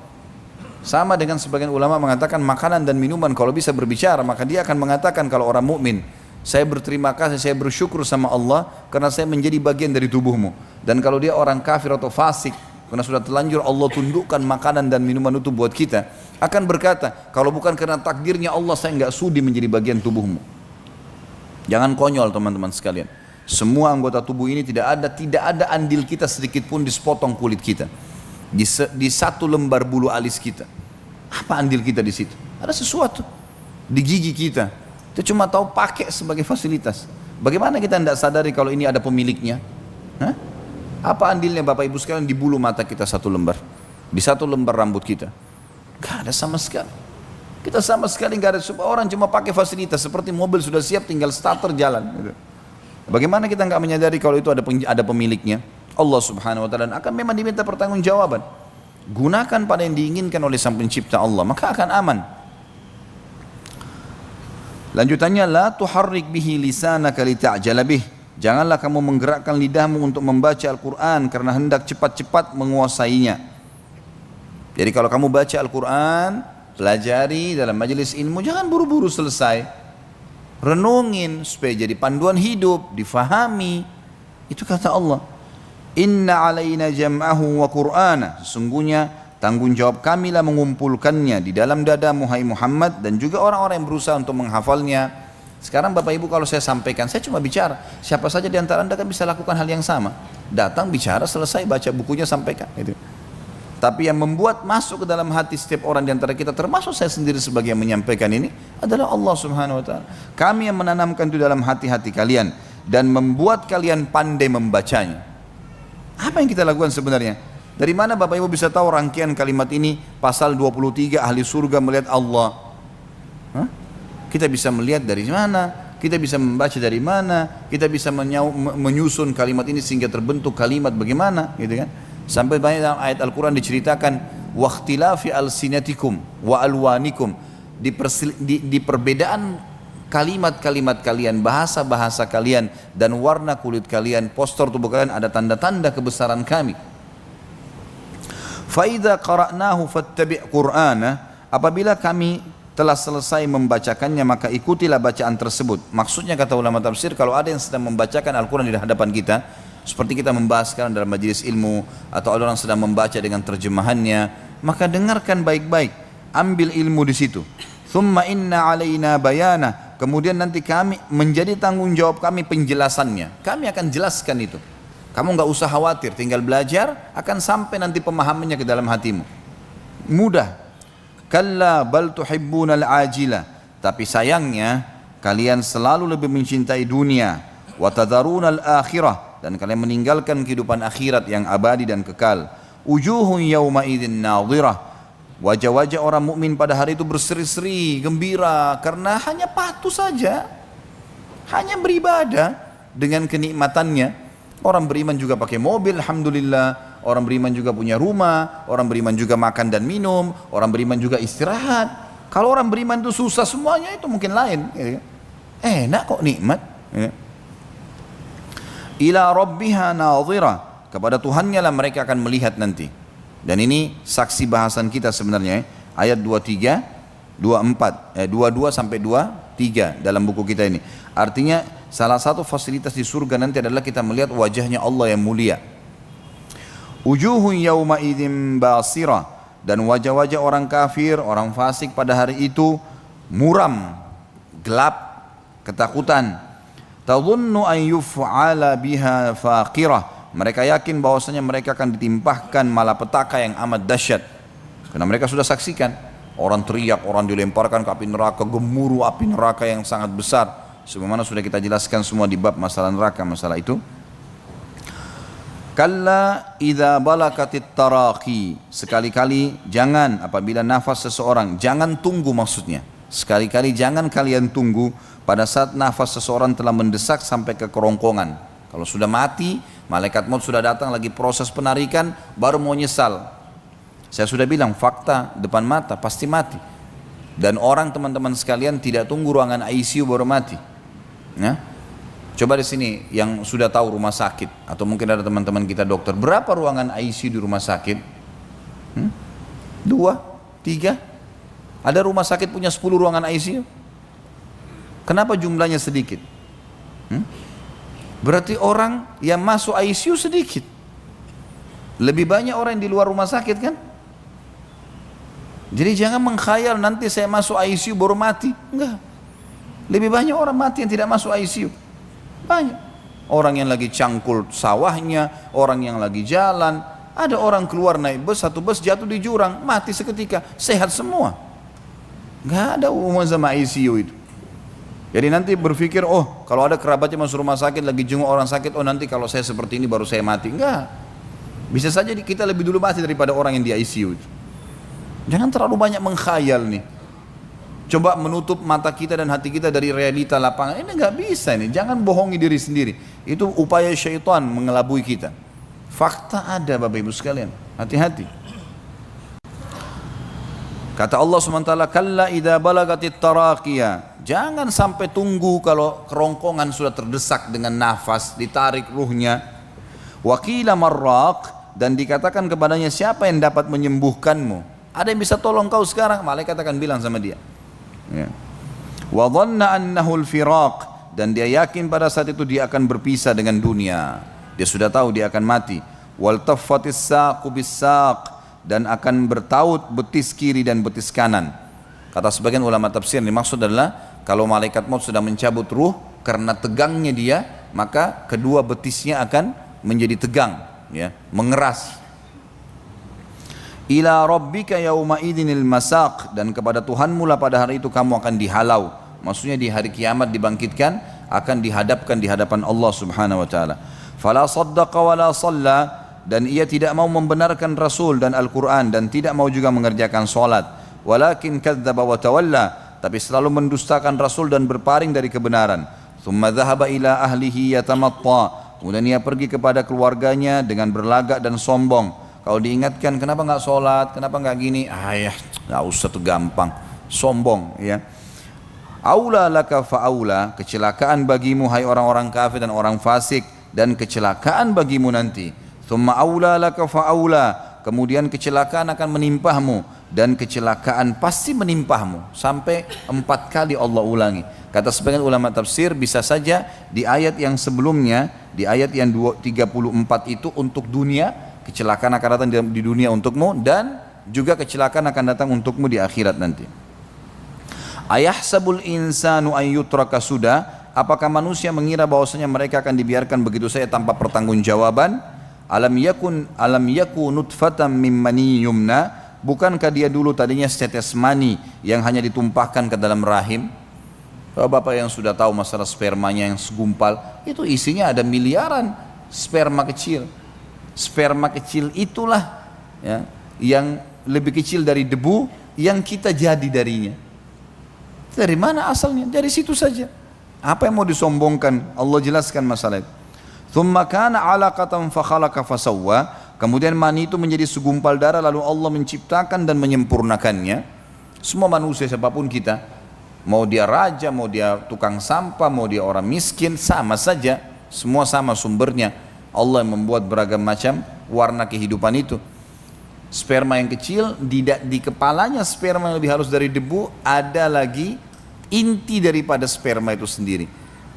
Sama dengan sebagian ulama mengatakan makanan dan minuman kalau bisa berbicara, maka dia akan mengatakan kalau orang mukmin, saya berterima kasih, saya bersyukur sama Allah karena saya menjadi bagian dari tubuhmu. Dan kalau dia orang kafir atau fasik, karena sudah terlanjur Allah tundukkan makanan dan minuman itu buat kita, akan berkata, kalau bukan karena takdirnya Allah, saya nggak sudi menjadi bagian tubuhmu. Jangan konyol teman-teman sekalian. Semua anggota tubuh ini tidak ada andil kita sedikit pun di sepotong kulit kita. Di satu lembar bulu alis kita, apa andil kita di situ? Ada sesuatu di gigi kita, itu cuma tahu pakai sebagai fasilitas. Bagaimana kita tidak sadari kalau ini ada pemiliknya? Hah? Apa andilnya Bapak Ibu sekalian di bulu mata kita satu lembar, di satu lembar rambut kita? Gak ada sama sekali. Kita sama sekali gak ada. Orang cuma pakai fasilitas, seperti mobil sudah siap tinggal starter jalan. Bagaimana kita nggak menyadari kalau itu ada pemiliknya? Allah subhanahu wa ta'ala akan memang diminta pertanggungjawaban. Gunakan pada yang diinginkan oleh sang pencipta Allah, maka akan aman. Lanjutannya, la tuharrik bihi lisanaka lita'jala bih. Janganlah kamu menggerakkan lidahmu untuk membaca Al-Quran karena hendak cepat-cepat menguasainya. Jadi kalau kamu baca Al-Quran, pelajari dalam majelis ilmu, jangan buru-buru selesai. Renungin supaya jadi panduan hidup, difahami. Itu kata Allah. Inna alaina jam'ahu wa qur'ana. Sesungguhnya tanggung jawab kamilah mengumpulkannya di dalam dadamu hai Muhammad, dan juga orang-orang yang berusaha untuk menghafalnya. Sekarang Bapak Ibu kalau saya sampaikan, saya cuma bicara. Siapa saja di antara Anda kan bisa lakukan hal yang sama. Datang, bicara, selesai, baca bukunya, sampaikan. Gitu. Tapi yang membuat masuk ke dalam hati setiap orang di antara kita, termasuk saya sendiri sebagai yang menyampaikan ini, adalah Allah subhanahu wa ta'ala. Kami yang menanamkan itu dalam hati-hati kalian dan membuat kalian pandai membacanya. Apa yang kita lakukan sebenarnya? Dari mana Bapak Ibu bisa tahu rangkaian kalimat ini? Pasal 23 ahli surga melihat Allah. Hah? Kita bisa melihat dari mana? Kita bisa membaca dari mana? Kita bisa menyusun kalimat ini sehingga terbentuk kalimat bagaimana, gitu kan? Sampai banyak dalam ayat Al-Quran diceritakan waqtilafi alsinatikum wa alwanikum, di perbedaan kalimat-kalimat kalian, bahasa-bahasa kalian dan warna kulit kalian, postur tubuh kalian ada tanda-tanda kebesaran kami. Fa idza qara'nahu fattabi' qur'ana, apabila kami telah selesai membacakannya maka ikutilah bacaan tersebut. Maksudnya kata ulama tafsir, kalau ada yang sedang membacakan Al-Quran di hadapan kita, seperti kita membahas sekarang dalam majelis ilmu, atau ada orang sedang membaca dengan terjemahannya, maka dengarkan baik-baik, ambil ilmu di situ. Thumma inna alaina bayana, kemudian nanti kami menjadi tanggung jawab kami penjelasannya. Kami akan jelaskan itu. Kamu nggak usah khawatir, tinggal belajar, akan sampai nanti pemahamannya ke dalam hatimu. Mudah. Kalla bal tuhibbunal ajila, tapi sayangnya kalian selalu lebih mencintai dunia, wa tadharunal akhirah, dan kalian meninggalkan kehidupan akhirat yang abadi dan kekal. Wujuhun yawma idzin nadhirah, wajah-wajah orang mukmin pada hari itu berseri-seri gembira karena hanya patuh saja, hanya beribadah dengan kenikmatannya. Orang beriman juga pakai mobil, alhamdulillah. Orang beriman juga punya rumah, orang beriman juga makan dan minum, orang beriman juga istirahat. Kalau orang beriman itu susah semuanya, itu mungkin lain. Enak kok, nikmat. Ila rabbiha nadhirah, kepada Tuhannya lah mereka akan melihat nanti. Dan ini saksi bahasan kita sebenarnya, ayat 23, 24, 22 sampai 23 dalam buku kita ini. Artinya salah satu fasilitas di surga nanti adalah kita melihat wajahnya Allah yang mulia. Wujuhun yawma idzin basirah, dan wajah-wajah orang kafir, orang fasik pada hari itu muram, gelap, ketakutan. Tadhunnu an yuf'ala biha faqirah, mereka yakin bahwasanya mereka akan ditimpahkan malapetaka yang amat dahsyat. Karena mereka sudah saksikan orang teriak, orang dilemparkan ke api neraka, gemuruh api neraka yang sangat besar. Sebagaimana sudah kita jelaskan semua di bab masalah neraka, masalah itu. Kalla idza balakatit taraqi, sekali-kali jangan apabila nafas seseorang, jangan tunggu maksudnya. Sekali-kali jangan kalian tunggu pada saat nafas seseorang telah mendesak sampai ke kerongkongan. Kalau sudah mati, malaikat maut sudah datang lagi proses penarikan, baru mau nyesal. Saya sudah bilang fakta depan mata pasti mati. Dan orang teman-teman sekalian tidak tunggu ruangan ICU baru mati. Ya? Coba di sini yang sudah tahu rumah sakit, atau mungkin ada teman-teman kita dokter, berapa ruangan ICU di rumah sakit? 2, 3? Ada rumah sakit punya 10 ruangan ICU? Kenapa jumlahnya sedikit? Berarti orang yang masuk ICU sedikit. Lebih banyak orang yang di luar rumah sakit kan? Jadi jangan mengkhayal nanti saya masuk ICU baru mati. Enggak. Lebih banyak orang mati yang tidak masuk ICU. Banyak orang yang lagi cangkul sawahnya, orang yang lagi jalan, ada orang keluar naik bus, satu bus jatuh di jurang, mati seketika, sehat semua. Gak ada hubungan sama ICU itu. Jadi nanti berpikir, oh kalau ada kerabatnya masuk rumah sakit lagi jenguk orang sakit, oh nanti kalau saya seperti ini baru saya mati. Enggak, bisa saja kita lebih dulu mati daripada orang yang di ICU itu. Jangan terlalu banyak mengkhayal nih. Coba menutup mata kita dan hati kita dari realita lapangan. Ini nggak bisa ini. Jangan bohongi diri sendiri. Itu upaya syaitan mengelabui kita. Fakta ada Bapak Ibu sekalian. Hati-hati. Kata Allah SWT, kalla idza balagatit taraqiyah. Jangan sampai tunggu kalau kerongkongan sudah terdesak dengan nafas, ditarik ruhnya. Wa qila marraq, dan dikatakan kepadanya siapa yang dapat menyembuhkanmu? Ada yang bisa tolong kau sekarang? Malaikat akan bilang sama dia. Ya. Wa dhanna annahu al-firaq, dan dia yakin pada saat itu dia akan berpisah dengan dunia. Dia sudah tahu dia akan mati. Wal taffatis saqu bis-saq, dan akan bertaut betis kiri dan betis kanan. Kata sebagian ulama tafsir ini maksud adalah kalau malaikat maut sudah mencabut ruh karena tegangnya dia, maka kedua betisnya akan menjadi tegang, ya, mengeras. Ila rabbika yauma idinil masaq, dan kepada Tuhanmu lah pada hari itu kamu akan dihalau. Maksudnya di hari kiamat dibangkitkan, akan dihadapkan di hadapan Allah Subhanahu wa taala. Fala saddaqa wala shalla, dan ia tidak mau membenarkan Rasul dan Al-Quran dan tidak mau juga mengerjakan solat. Walakin kadzdzaba wa tawalla, tapi selalu mendustakan Rasul dan berpaling dari kebenaran. Tsumma dzahaba ila ahlihi yatamatta, kemudian ia pergi kepada keluarganya dengan berlagak dan sombong. Kalau diingatkan kenapa nggak sholat, kenapa nggak gini, ya nggak usah tuh, gampang, sombong ya. Aula laka fa'aula, kecelakaan bagimu hai orang-orang kafir dan orang fasik, dan kecelakaan bagimu nanti. Tsumma aula laka fa'aula, kemudian kecelakaan akan menimpahmu dan kecelakaan pasti menimpahmu, sampai 4 kali Allah ulangi. Kata sebagian ulama tafsir, bisa saja di ayat yang sebelumnya, di ayat yang 34 itu untuk dunia, kecelakaan akan datang di dunia untukmu, dan juga kecelakaan akan datang untukmu di akhirat nanti. Ayahsabul insanu an yutraka suda, apakah manusia mengira bahwasanya mereka akan dibiarkan begitu saja tanpa pertanggungjawaban? Alam yakun nutfatan mim mani yumna, bukankah dia dulu tadinya setetes mani yang hanya ditumpahkan ke dalam rahim? Bapak yang sudah tahu masalah spermanya yang segumpal, itu isinya ada miliaran sperma kecil. Sperma kecil itulah ya, yang lebih kecil dari debu yang kita jadi darinya. Dari mana asalnya? Dari situ saja. Apa yang mau disombongkan? Allah jelaskan masalah itu. Tsumma kana 'alaqatan fa khalaqa fa sawwa, kemudian mani itu menjadi segumpal darah lalu Allah menciptakan dan menyempurnakannya. Semua manusia siapapun kita, mau dia raja, mau dia tukang sampah, mau dia orang miskin, sama saja, semua sama sumbernya. Allah yang membuat beragam macam warna kehidupan itu. Sperma yang kecil, di kepalanya sperma yang lebih halus dari debu, ada lagi inti daripada sperma itu sendiri.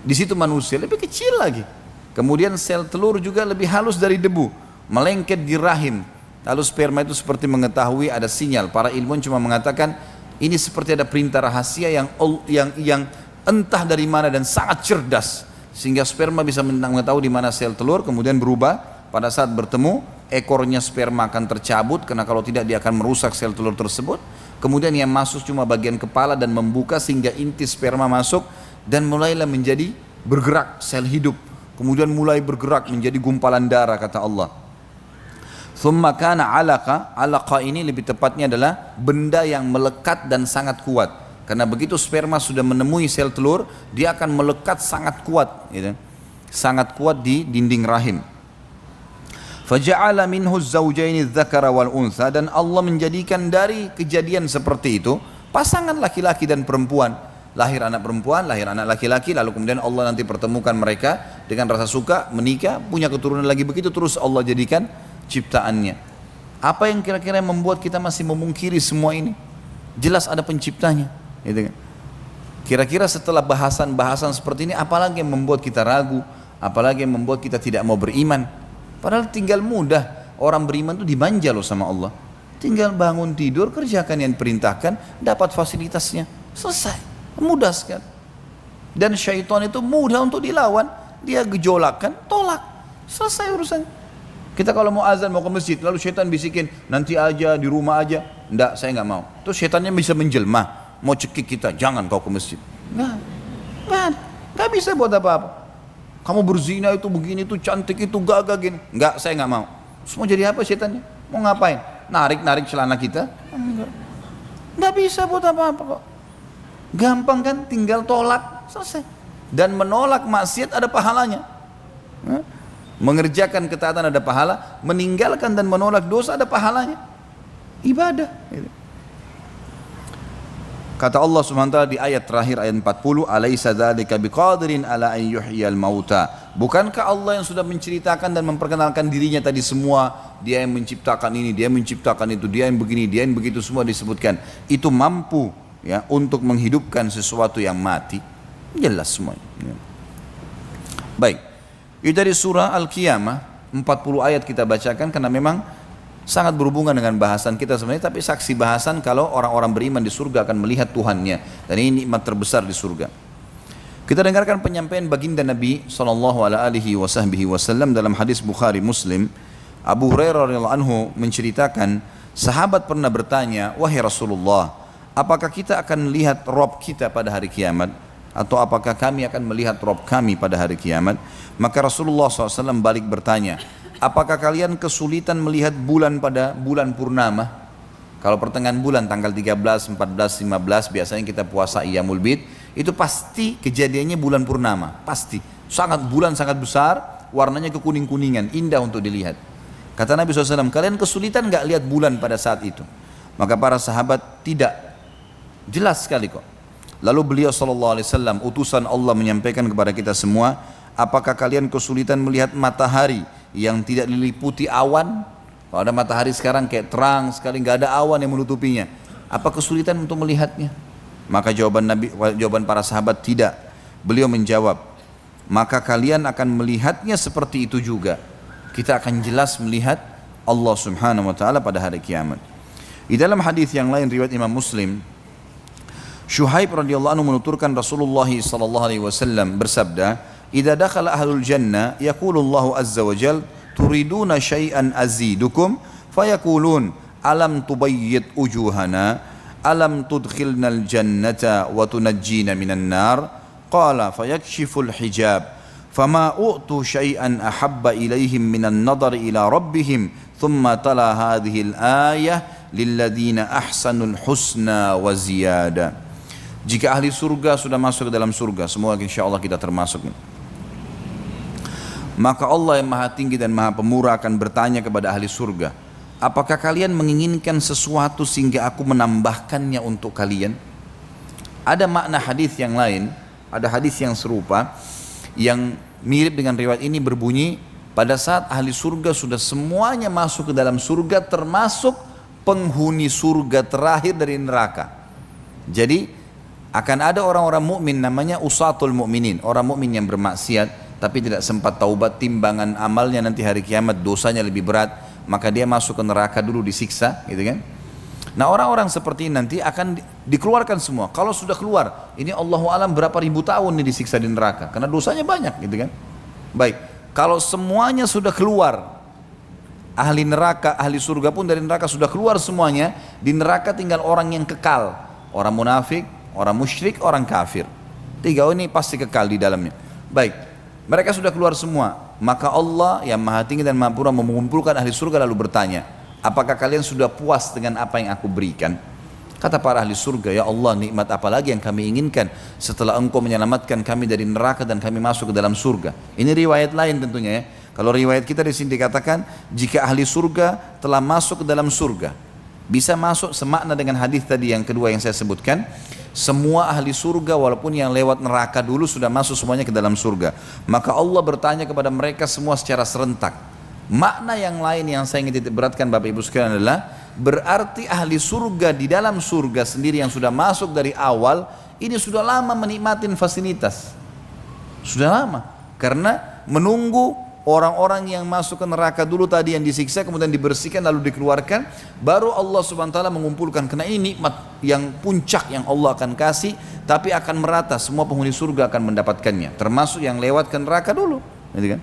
Di situ manusia lebih kecil lagi. Kemudian sel telur juga lebih halus dari debu, melengket di rahim. Lalu sperma itu seperti mengetahui ada sinyal. Para ilmuwan cuma mengatakan ini seperti ada perintah rahasia yang entah dari mana dan sangat cerdas, sehingga sperma bisa mengetahui di mana sel telur, kemudian berubah pada saat bertemu. Ekornya sperma akan tercabut karena kalau tidak dia akan merusak sel telur tersebut. Kemudian yang masuk cuma bagian kepala dan membuka sehingga inti sperma masuk, dan mulailah menjadi bergerak sel hidup. Kemudian mulai bergerak menjadi gumpalan darah, kata Allah. Tsumma kana 'alaqa, 'alaqa ini lebih tepatnya adalah benda yang melekat dan sangat kuat. Karena begitu sperma sudah menemui sel telur, dia akan melekat sangat kuat, gitu. Sangat kuat di dinding rahim. Faja'ala minhu az-zawjaini adz-dzakara wal untha, dan Allah menjadikan dari kejadian seperti itu pasangan laki-laki dan perempuan. Lahir anak perempuan, lahir anak laki-laki, lalu kemudian Allah nanti pertemukan mereka dengan rasa suka, menikah, punya keturunan lagi, begitu terus Allah jadikan ciptaannya. Apa yang kira-kira membuat kita masih memungkiri semua ini? Jelas ada penciptanya, gitu kan? Kira-kira setelah bahasan-bahasan seperti ini, apalagi yang membuat kita ragu, apalagi yang membuat kita tidak mau beriman? Padahal tinggal mudah, orang beriman itu dimanja loh sama Allah. Tinggal bangun tidur, kerjakan yang diperintahkan, dapat fasilitasnya, selesai, mudah sekali. Dan syaitan itu mudah untuk dilawan, dia gejolakkan, tolak, selesai urusan. Kita kalau mau azan, mau ke masjid, lalu syaitan bisikin, nanti aja, di rumah aja. Enggak, saya nggak mau. Terus syaitannya bisa menjelma, mau cekik kita, jangan kau ke masjid. Nggak bisa buat apa-apa. Kamu berzina itu begini, itu cantik, itu gagah gini. Enggak, saya nggak mau. Semua jadi apa syaitannya? Mau ngapain? Narik celana kita? Enggak bisa buat apa-apa kok. Gampang kan, tinggal tolak, selesai. Dan menolak maksiat ada pahalanya. Mengerjakan ketaatan ada pahala, meninggalkan dan menolak dosa ada pahalanya. Ibadah. Kata Allah Subhanahu wa taala di ayat terakhir, ayat 40, "Alaisa dzalika biqadirin ala an yuhyiyal mauta." Bukankah Allah yang sudah menceritakan dan memperkenalkan dirinya tadi semua, dia yang menciptakan ini, dia yang menciptakan itu, dia yang begini, dia yang begitu, semua disebutkan. Itu mampu ya untuk menghidupkan sesuatu yang mati. Jelas semuanya. Ya. Baik. Itu dari surah Al-Qiyamah, 40 ayat kita bacakan karena memang sangat berhubungan dengan bahasan kita sebenarnya, tapi saksi bahasan kalau orang-orang beriman di surga akan melihat Tuhannya, dan ini nikmat terbesar di surga. Kita dengarkan penyampaian baginda Nabi SAW dalam hadis Bukhari Muslim. Abu Hurairah radhiyallahu anhu menceritakan, sahabat pernah bertanya, "Wahai Rasulullah, apakah kita akan melihat Rabb kita pada hari kiamat? Atau apakah kami akan melihat Rabb kami pada hari kiamat?" Maka Rasulullah SAW balik bertanya, apakah kalian kesulitan melihat bulan pada bulan purnama? Kalau pertengahan bulan tanggal 13, 14, 15 biasanya kita puasa Iyamul Bid, itu pasti kejadiannya bulan purnama, pasti. Bulan sangat besar, warnanya kekuning-kuningan, indah untuk dilihat. Kata Nabi SAW, kalian kesulitan nggak lihat bulan pada saat itu? Maka para sahabat tidak, jelas sekali kok. Lalu beliau SAW, utusan Allah menyampaikan kepada kita semua, apakah kalian kesulitan melihat matahari yang tidak diliputi awan? Kalau ada matahari sekarang kayak terang sekali, nggak ada awan yang menutupinya. Apa kesulitan untuk melihatnya? Maka jawaban para sahabat tidak. Beliau menjawab, maka kalian akan melihatnya seperti itu juga. Kita akan jelas melihat Allah Subhanahu wa taala pada hari kiamat. Di dalam hadis yang lain riwayat Imam Muslim, Syuhaib radhiyallahu anhu menuturkan Rasulullah sallallahu alaihi wasallam bersabda, "Idza dakhala ahlul jannah yaqulu Allahu azza wa jalla turiduna syai'an azidukum fayaqulun alam tubayyid ujuhana alam tudkhilnal jannata wa tunajjina minan nar qala fayakshiful hijab fama u'tu syai'an ahabba ilaihim minan nadari ila rabbihim thumma tala hadhil ayah lilladina ahsanul husna wa ziyada." Jika ahli surga sudah masuk ke dalam surga, semoga insyaallah kita termasuk, maka Allah yang maha tinggi dan maha pemurah akan bertanya kepada ahli surga, apakah kalian menginginkan sesuatu sehingga aku menambahkannya untuk kalian? Ada makna hadis yang lain, ada hadis yang serupa yang mirip dengan riwayat ini berbunyi, pada saat ahli surga sudah semuanya masuk ke dalam surga termasuk penghuni surga terakhir dari neraka. Jadi akan ada orang-orang mukmin namanya usatul mukminin, orang mukmin yang bermaksiat tapi tidak sempat taubat, timbangan amalnya nanti hari kiamat dosanya lebih berat, maka dia masuk ke neraka dulu disiksa, gitu kan? Nah, orang-orang seperti ini nanti akan dikeluarkan semua. Kalau sudah keluar, ini Allahu alam berapa ribu tahun nih disiksa di neraka karena dosanya banyak, gitu kan? Baik, kalau semuanya sudah keluar, ahli neraka, ahli surga pun dari neraka sudah keluar semuanya, di neraka tinggal orang yang kekal, orang munafik, orang musyrik, orang kafir. Tiga ini pasti kekal di dalamnya. Baik. Mereka sudah keluar semua, maka Allah yang maha tinggi dan maha purah mengumpulkan ahli surga lalu bertanya, apakah kalian sudah puas dengan apa yang aku berikan? Kata para ahli surga, ya Allah, nikmat apa lagi yang kami inginkan setelah engkau menyelamatkan kami dari neraka dan kami masuk ke dalam surga? Ini riwayat lain tentunya ya. Kalau riwayat kita di sini dikatakan, jika ahli surga telah masuk ke dalam surga, bisa masuk semakna dengan hadis tadi yang kedua yang saya sebutkan. Semua ahli surga walaupun yang lewat neraka dulu sudah masuk semuanya ke dalam surga. Maka Allah bertanya kepada mereka semua secara serentak. Makna yang lain yang saya ingin titik beratkan Bapak Ibu sekalian adalah, berarti ahli surga di dalam surga sendiri yang sudah masuk dari awal, ini sudah lama menikmatin fasilitas. Sudah lama. Karena menunggu orang-orang yang masuk ke neraka dulu tadi yang disiksa kemudian dibersihkan lalu dikeluarkan, baru Allah Subhanahu wa taala mengumpulkan. Karena ini nikmat yang puncak yang Allah akan kasih, tapi akan merata, semua penghuni surga akan mendapatkannya, termasuk yang lewat ke neraka dulu, gitu kan?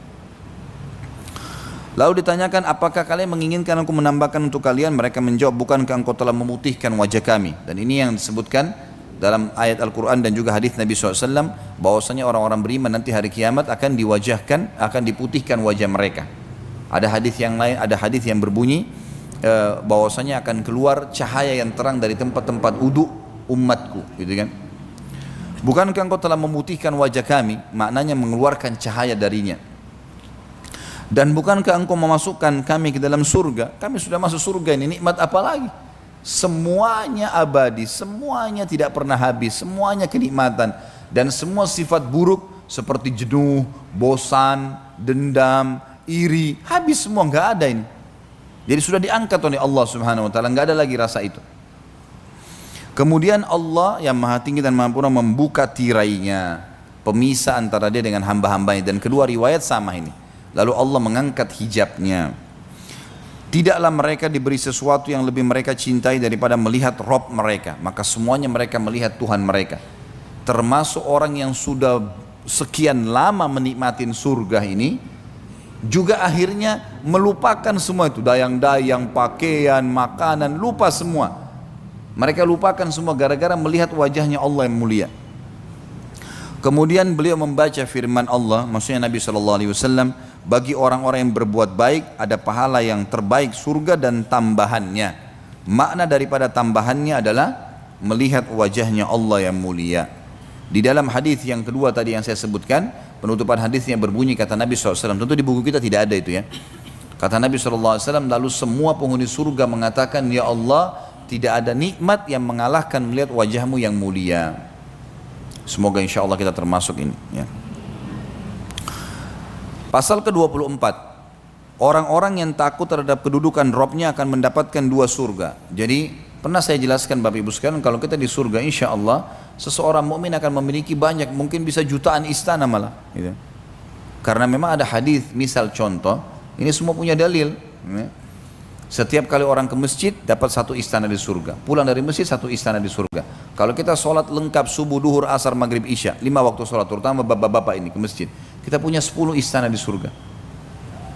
Lalu ditanyakan, apakah kalian menginginkan aku menambahkan untuk kalian? Mereka menjawab, bukankah engkau telah memutihkan wajah kami? Dan ini yang disebutkan dalam ayat Al-Quran dan juga hadis Nabi SAW, bahwasanya orang-orang beriman nanti hari kiamat akan diwajahkan, akan diputihkan wajah mereka. Ada hadis yang lain, ada hadis yang berbunyi bahwasanya akan keluar cahaya yang terang dari tempat-tempat uduk umatku, gitu kan? Bukankah engkau telah memutihkan wajah kami? Maknanya mengeluarkan cahaya darinya. Dan bukankah engkau memasukkan kami ke dalam surga? Kami sudah masuk surga, ini nikmat apa lagi? Semuanya abadi, semuanya tidak pernah habis, semuanya kenikmatan. Dan semua sifat buruk seperti jenuh, bosan, dendam, iri, habis semua, nggak ada ini. Jadi sudah diangkat oleh Allah Subhanahu wa taala, nggak ada lagi rasa itu. Kemudian Allah yang maha tinggi dan maha purah membuka tirainya, pemisah antara dia dengan hamba-hambanya, dan kedua riwayat sama ini. Lalu Allah mengangkat hijabnya. Tidaklah mereka diberi sesuatu yang lebih mereka cintai daripada melihat Rob mereka. Maka semuanya mereka melihat Tuhan mereka. Termasuk orang yang sudah sekian lama menikmatin surga ini, juga akhirnya melupakan semua itu. Dayang-dayang, pakaian, makanan, lupa semua. Mereka lupakan semua gara-gara melihat wajahnya Allah yang mulia. Kemudian beliau membaca firman Allah, maksudnya Nabi SAW, bagi orang-orang yang berbuat baik ada pahala yang terbaik surga dan tambahannya. Makna daripada tambahannya adalah melihat wajahnya Allah yang mulia. Di dalam hadis yang kedua tadi yang saya sebutkan, penutupan hadisnya berbunyi kata Nabi SAW, tentu di buku kita tidak ada itu ya. Kata Nabi SAW, lalu semua penghuni surga mengatakan, ya Allah, tidak ada nikmat yang mengalahkan melihat wajahmu yang mulia. Semoga insya Allah kita termasuk ini ya. Pasal ke-24, orang-orang yang takut terhadap kedudukan Robnya akan mendapatkan 2 surga. Jadi pernah saya jelaskan Bapak Ibu sekalian, kalau kita di surga insya Allah seseorang mukmin akan memiliki banyak, mungkin bisa jutaan istana malah gitu. Karena memang ada hadis, misal contoh, ini semua punya dalil ya. Setiap kali orang ke masjid dapat 1 istana di surga, pulang dari masjid 1 istana di surga. Kalau kita sholat lengkap subuh, duhur, asar, maghrib, isya, 5 waktu sholat, terutama bapak-bapak ini ke masjid, kita punya 10 istana di surga.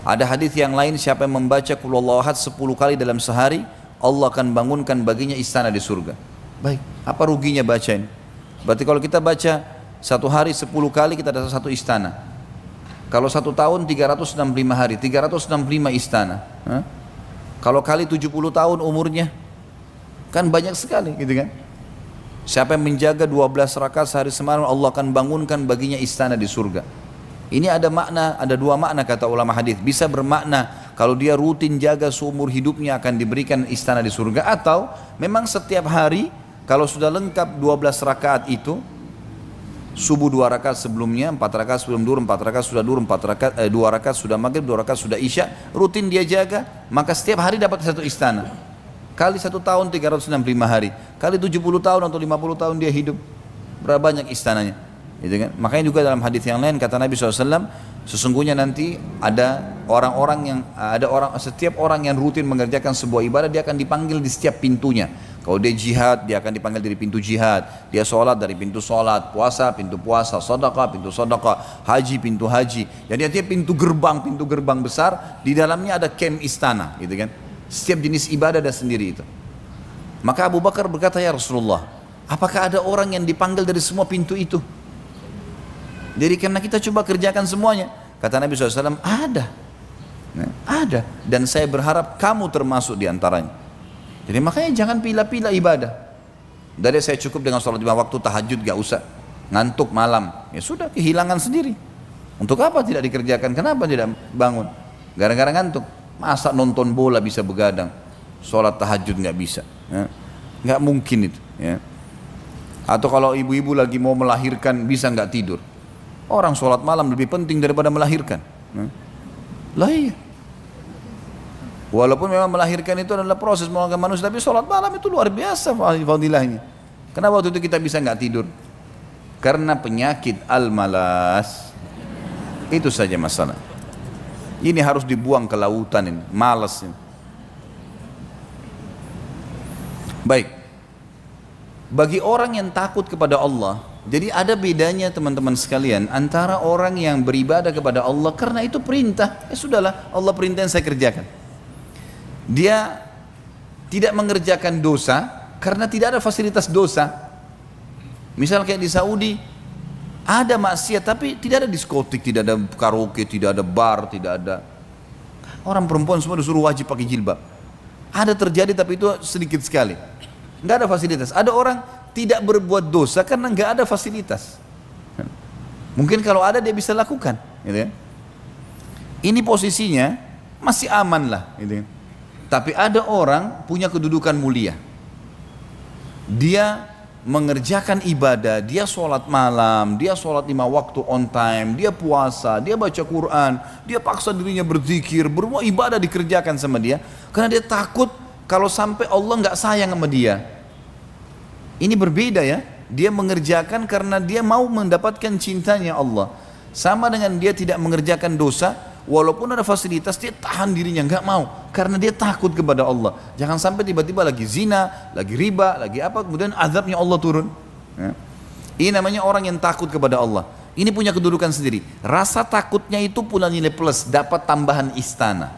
Ada hadis yang lain, siapa yang membaca Qul Huwallahu Ahad 10 kali dalam sehari, Allah akan bangunkan baginya istana di surga. Baik, apa ruginya baca ini? Berarti kalau kita baca 1 hari 10 kali kita dapat 1 istana. Kalau 1 tahun 365 hari, 365 istana. Kalau kali 70 tahun umurnya, kan banyak sekali gitu kan. Siapa yang menjaga 12 rakaat sehari semalam, Allah akan bangunkan baginya istana di surga. Ini ada makna, ada 2 makna kata ulama hadis. Bisa bermakna kalau dia rutin jaga seumur hidupnya akan diberikan istana di surga, atau memang setiap hari kalau sudah lengkap 12 rakaat itu, subuh 2 rakaat sebelumnya, 4 rakaat sebelum duhur, 4 rakaat sudah duhur, 2 rakaat sudah maghrib, 2 rakaat sudah isya, rutin dia jaga, maka setiap hari dapat 1 istana. Kali 1 tahun 365 hari, kali 70 tahun atau 50 tahun dia hidup, berapa banyak istananya gitu kan? Makanya juga dalam hadis yang lain kata Nabi SAW, sesungguhnya nanti ada setiap orang yang rutin mengerjakan sebuah ibadah, dia akan dipanggil di setiap pintunya. Kalau dia jihad, dia akan dipanggil dari pintu jihad, dia sholat dari pintu sholat, puasa pintu puasa, sedekah pintu sedekah, haji pintu haji. Jadi artinya pintu gerbang besar, di dalamnya ada kem istana gitu kan. Setiap jenis ibadah ada sendiri itu. Maka Abu Bakar berkata, ya Rasulullah, apakah ada orang yang dipanggil dari semua pintu itu? Jadi karena kita coba kerjakan semuanya. Kata Nabi SAW, ada. Ada. Dan saya berharap kamu termasuk diantaranya. Jadi makanya jangan pilih-pilih ibadah. Dari saya cukup dengan sholat 5 waktu, tahajud gak usah. Ngantuk malam, ya sudah kehilangan sendiri. Untuk apa tidak dikerjakan? Kenapa tidak bangun? Gara-gara ngantuk. Masa nonton bola bisa begadang, sholat tahajud nggak bisa, ya. Nggak mungkin itu. Ya. Atau kalau ibu-ibu lagi mau melahirkan bisa nggak tidur? Orang sholat malam lebih penting daripada melahirkan. Ya. Lah iya. Walaupun memang melahirkan itu adalah proses melahirkan manusia, tapi sholat malam itu luar biasa fadilahnya. Kenapa waktu itu kita bisa nggak tidur? Karena penyakit al-malas. Itu saja masalah. Ini harus dibuang ke lautan ini, malas ini. Baik. Bagi orang yang takut kepada Allah, jadi ada bedanya teman-teman sekalian antara orang yang beribadah kepada Allah karena itu perintah, ya sudahlah, Allah perintah yang saya kerjakan. Dia tidak mengerjakan dosa karena tidak ada fasilitas dosa. Misal kayak di Saudi, ada maksiat tapi tidak ada diskotik, tidak ada karaoke, tidak ada bar, tidak ada. Orang perempuan semua disuruh wajib pakai jilbab. Ada terjadi tapi itu sedikit sekali. Nggak ada fasilitas. Ada orang tidak berbuat dosa karena nggak ada fasilitas. Mungkin kalau ada dia bisa lakukan, gitu ya. Ini posisinya masih aman lah, gitu ya. Tapi ada orang punya kedudukan mulia. Dia mengerjakan ibadah, dia sholat malam, dia sholat 5 waktu on time, dia puasa, dia baca Quran, dia paksa dirinya berzikir, berbuat ibadah dikerjakan sama dia, karena dia takut kalau sampai Allah nggak sayang sama dia. Ini berbeda ya, dia mengerjakan karena dia mau mendapatkan cintanya Allah. Sama dengan dia tidak mengerjakan dosa, walaupun ada fasilitas dia tahan dirinya, nggak mau, karena dia takut kepada Allah. Jangan sampai tiba-tiba lagi zina, lagi riba, lagi apa, kemudian azabnya Allah turun. Ya. Ini namanya orang yang takut kepada Allah. Ini punya kedudukan sendiri. Rasa takutnya itu punya nilai plus, dapat tambahan istana.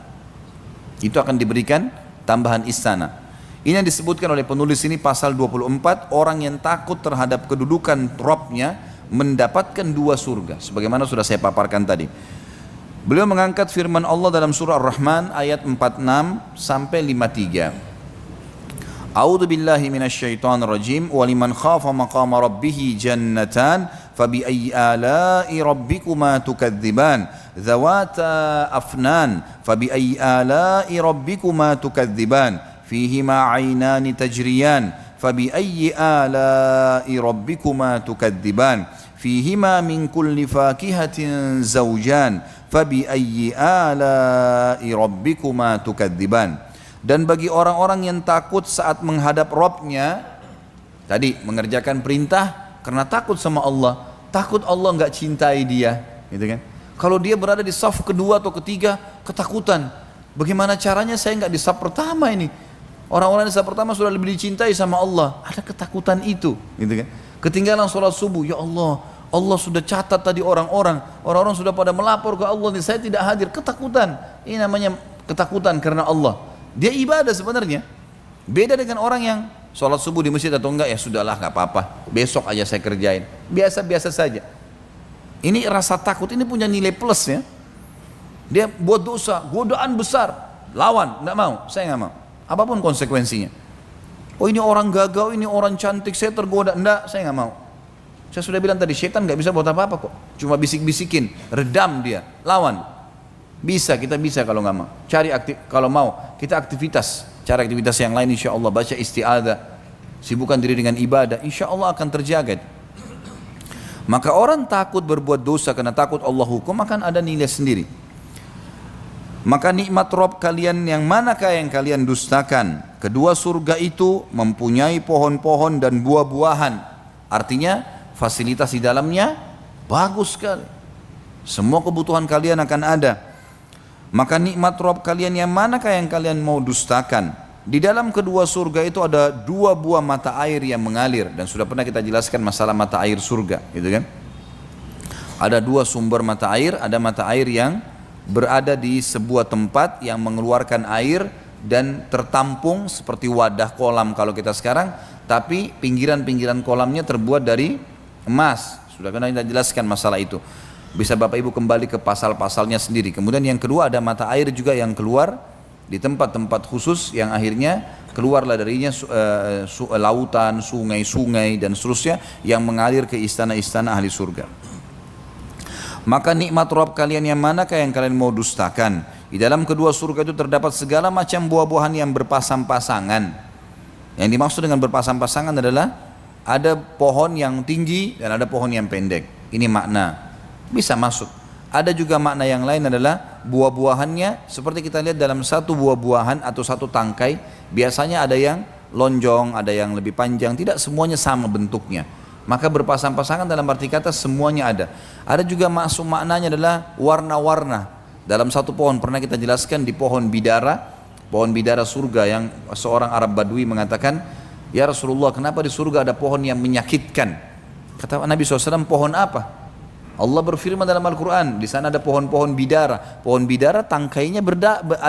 Itu akan diberikan tambahan istana. Ini yang disebutkan oleh penulis ini pasal 24, orang yang takut terhadap kedudukan Robnya mendapatkan 2 surga. Sebagaimana sudah saya paparkan tadi. Beliau mengangkat firman Allah dalam surah Ar-Rahman ayat 46 sampai 53. A'udzu billahi minasyaitonir rajim wa liman khafa maqama rabbih jannatan fabiayyi ala'i rabbikuma tukadziban dzawata afnan fabiayyi ala'i rabbikuma tukadziban fihima 'ainani tajriyan fabiayyi ala'i rabbikuma tukadziban fihima min kulli fakihatin zawjan fabiayyi ala'i rabbikuma tukadziban. Dan bagi orang-orang yang takut saat menghadap Rabb-nya, tadi mengerjakan perintah karena takut sama Allah, takut Allah enggak cintai dia, gitu kan? Kalau dia berada di saf kedua atau ketiga, ketakutan. Bagaimana caranya saya enggak di saf pertama ini? Orang-orang di saf pertama sudah lebih dicintai sama Allah, ada ketakutan itu, gitu kan? Ketinggalan sholat subuh, ya Allah, Allah sudah catat tadi orang-orang sudah pada melapor ke Allah nih, saya tidak hadir, ketakutan. Ini namanya ketakutan karena Allah. Dia ibadah sebenarnya. Beda dengan orang yang sholat subuh di masjid atau enggak, ya sudahlah nggak apa-apa, besok aja saya kerjain, biasa-biasa saja. Ini rasa takut ini punya nilai plus ya. Dia buat dosa, godaan besar, lawan, nggak mau, saya nggak mau, apapun konsekuensinya. Oh ini orang gagal, ini orang cantik, saya tergoda, enggak, saya nggak mau. Saya sudah bilang tadi, syaitan nggak bisa buat apa-apa kok, cuma bisik-bisikin, redam dia, lawan. Bisa, kita bisa kalau nggak mau. Kalau mau, kita aktivitas, cari aktivitas yang lain, insya Allah, baca isti'adzah, sibukkan diri dengan ibadah, insya Allah akan terjaga. Maka orang takut berbuat dosa karena takut Allah hukum akan ada nilai sendiri. Maka nikmat Rabb kalian yang manakah yang kalian dustakan? Kedua surga itu mempunyai pohon-pohon dan buah-buahan. Artinya fasilitas di dalamnya bagus sekali. Semua kebutuhan kalian akan ada. Maka nikmat Rabb kalian yang manakah yang kalian mau dustakan? Di dalam kedua surga itu ada dua buah mata air yang mengalir, dan sudah pernah kita jelaskan masalah mata air surga, gitu kan? Ada dua sumber mata air, ada mata air yang berada di sebuah tempat yang mengeluarkan air dan tertampung seperti wadah kolam kalau kita sekarang, tapi pinggiran-pinggiran kolamnya terbuat dari emas. Sudah pernah kita jelaskan masalah itu. Bisa Bapak Ibu kembali ke pasal-pasalnya sendiri. Kemudian yang kedua ada mata air juga yang keluar di tempat-tempat khusus yang akhirnya keluarlah darinya lautan, sungai-sungai dan seterusnya yang mengalir ke istana-istana ahli surga. Maka nikmat Rabb kalian yang manakah yang kalian mau dustakan? Di dalam kedua surga itu terdapat segala macam buah-buahan yang berpasang-pasangan. Yang dimaksud dengan berpasang-pasangan adalah ada pohon yang tinggi dan ada pohon yang pendek. Ini makna. Bisa masuk. Ada juga makna yang lain adalah buah-buahannya seperti kita lihat dalam satu buah-buahan atau satu tangkai, biasanya ada yang lonjong, ada yang lebih panjang, tidak semuanya sama bentuknya. Maka berpasang-pasangan dalam arti kata semuanya ada. Ada juga masuk maknanya adalah warna-warna. Dalam satu pohon pernah kita jelaskan di pohon bidara surga yang seorang Arab Badui mengatakan, ya Rasulullah, kenapa di surga ada pohon yang menyakitkan? Kata Nabi SAW, pohon apa? Allah berfirman dalam Al-Quran, di sana ada pohon-pohon bidara. Pohon bidara tangkainya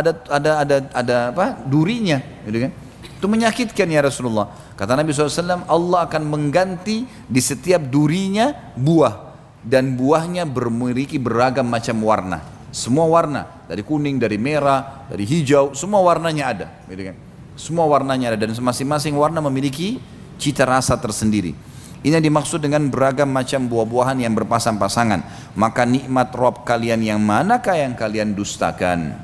ada durinya, gitu kan? Itu menyakitkan ya Rasulullah. Kata Nabi SAW, Allah akan mengganti di setiap durinya buah, dan buahnya memiliki beragam macam warna. Semua warna, dari kuning, dari merah, dari hijau, semua warnanya ada, gitu kan? Semua warnanya ada, dan masing-masing warna memiliki cita rasa tersendiri. Ini yang dimaksud dengan beragam macam buah-buahan yang berpasang-pasangan. Maka nikmat Rabb kalian yang manakah yang kalian dustakan?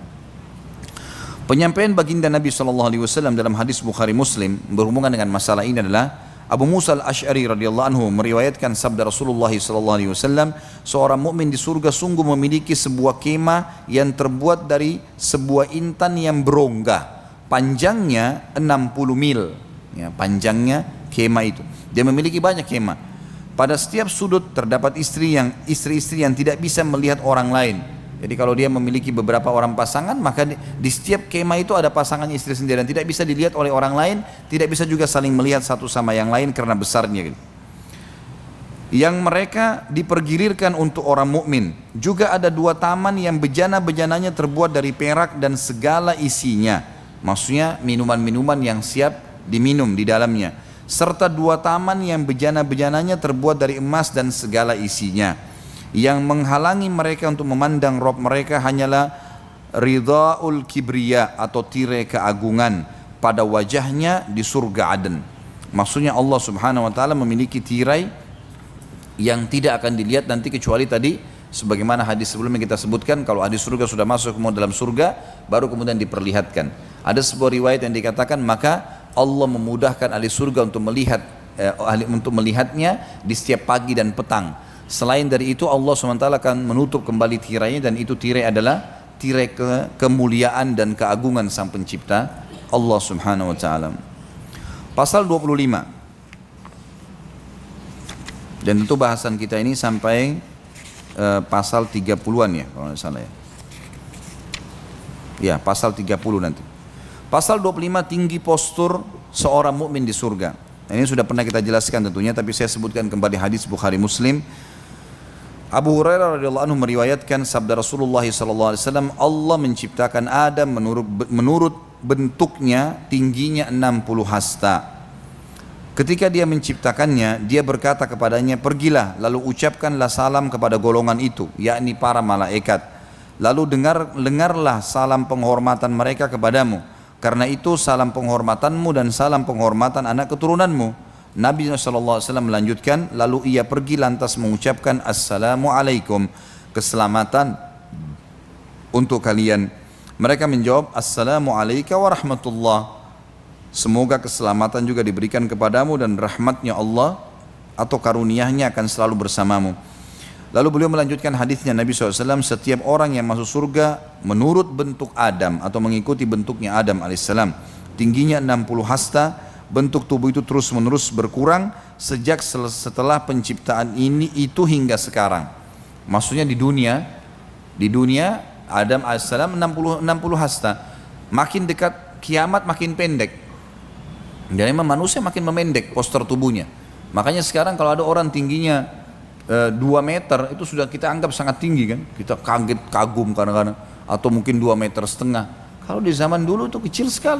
Penyampaian baginda Nabi SAW dalam hadis Bukhari Muslim berhubungan dengan masalah ini adalah Abu Musa al-Ash'ari radhiyallahu anhu meriwayatkan sabda Rasulullah SAW, seorang mukmin di surga sungguh memiliki sebuah kemah yang terbuat dari sebuah intan yang berongga, panjangnya 60 mil, ya, panjangnya kemah itu. Dia memiliki banyak kemah. Pada setiap sudut terdapat istri-istri yang tidak bisa melihat orang lain. Jadi kalau dia memiliki beberapa orang pasangan, maka di setiap kemah itu ada pasangan istri sendiri dan tidak bisa dilihat oleh orang lain, tidak bisa juga saling melihat satu sama yang lain karena besarnya. Yang mereka dipergilirkan untuk orang mukmin. Juga ada dua taman yang bejana-bejananya terbuat dari perak dan segala isinya. Maksudnya minuman-minuman yang siap diminum di dalamnya. Serta dua taman yang bejana-bejananya terbuat dari emas dan segala isinya. Yang menghalangi mereka untuk memandang Rabb mereka hanyalah ridhaul kibriya atau tirai keagungan pada wajahnya di surga Aden. Maksudnya Allah Subhanahu wa taala memiliki tirai yang tidak akan dilihat nanti kecuali tadi sebagaimana hadis sebelumnya kita sebutkan, kalau ahli surga sudah masuk ke dalam surga baru kemudian diperlihatkan. Ada sebuah riwayat yang dikatakan maka Allah memudahkan ahli surga untuk melihatnya di setiap pagi dan petang. Selain dari itu Allah SWT akan menutup kembali tirainya, dan itu tirai adalah tirai kemuliaan dan keagungan Sang Pencipta Allah Subhanahu wa taala. Pasal 25. Dan tentu bahasan kita ini sampai pasal 30-an ya kalau tidak salah ya. Ya, pasal 30 nanti. Pasal 25 tinggi postur seorang mukmin di surga. Ini sudah pernah kita jelaskan tentunya, tapi saya sebutkan kembali hadis Bukhari Muslim. Abu Hurairah radhiyallahu anhu meriwayatkan sabda Rasulullah sallallahu alaihi wasallam, Allah menciptakan Adam menurut bentuknya tingginya 60 hasta. Ketika dia menciptakannya, dia berkata kepadanya, pergilah lalu ucapkanlah salam kepada golongan itu, yakni para malaikat. Lalu dengarlah salam penghormatan mereka kepadamu. Karena itu salam penghormatanmu dan salam penghormatan anak keturunanmu. Nabi SAW melanjutkan, lalu ia pergi lantas mengucapkan Assalamualaikum, keselamatan untuk kalian. Mereka menjawab, Assalamualaikum warahmatullah. Semoga keselamatan juga diberikan kepadamu dan rahmatnya Allah atau karuniahnya akan selalu bersamamu. Lalu beliau melanjutkan hadisnya Nabi SAW, setiap orang yang masuk surga menurut bentuk Adam atau mengikuti bentuknya Adam alaihissalam, tingginya 60 hasta, bentuk tubuh itu terus menerus berkurang sejak setelah penciptaan ini itu hingga sekarang. Maksudnya di dunia Adam alaihissalam 60 hasta, makin dekat kiamat makin pendek. Dan memang manusia makin memendek postur tubuhnya. Makanya sekarang kalau ada orang tingginya 2 meter itu sudah kita anggap sangat tinggi kan, kita kaget kagum kadang-kadang, atau mungkin 2,5 meter. Kalau di zaman dulu itu kecil sekali.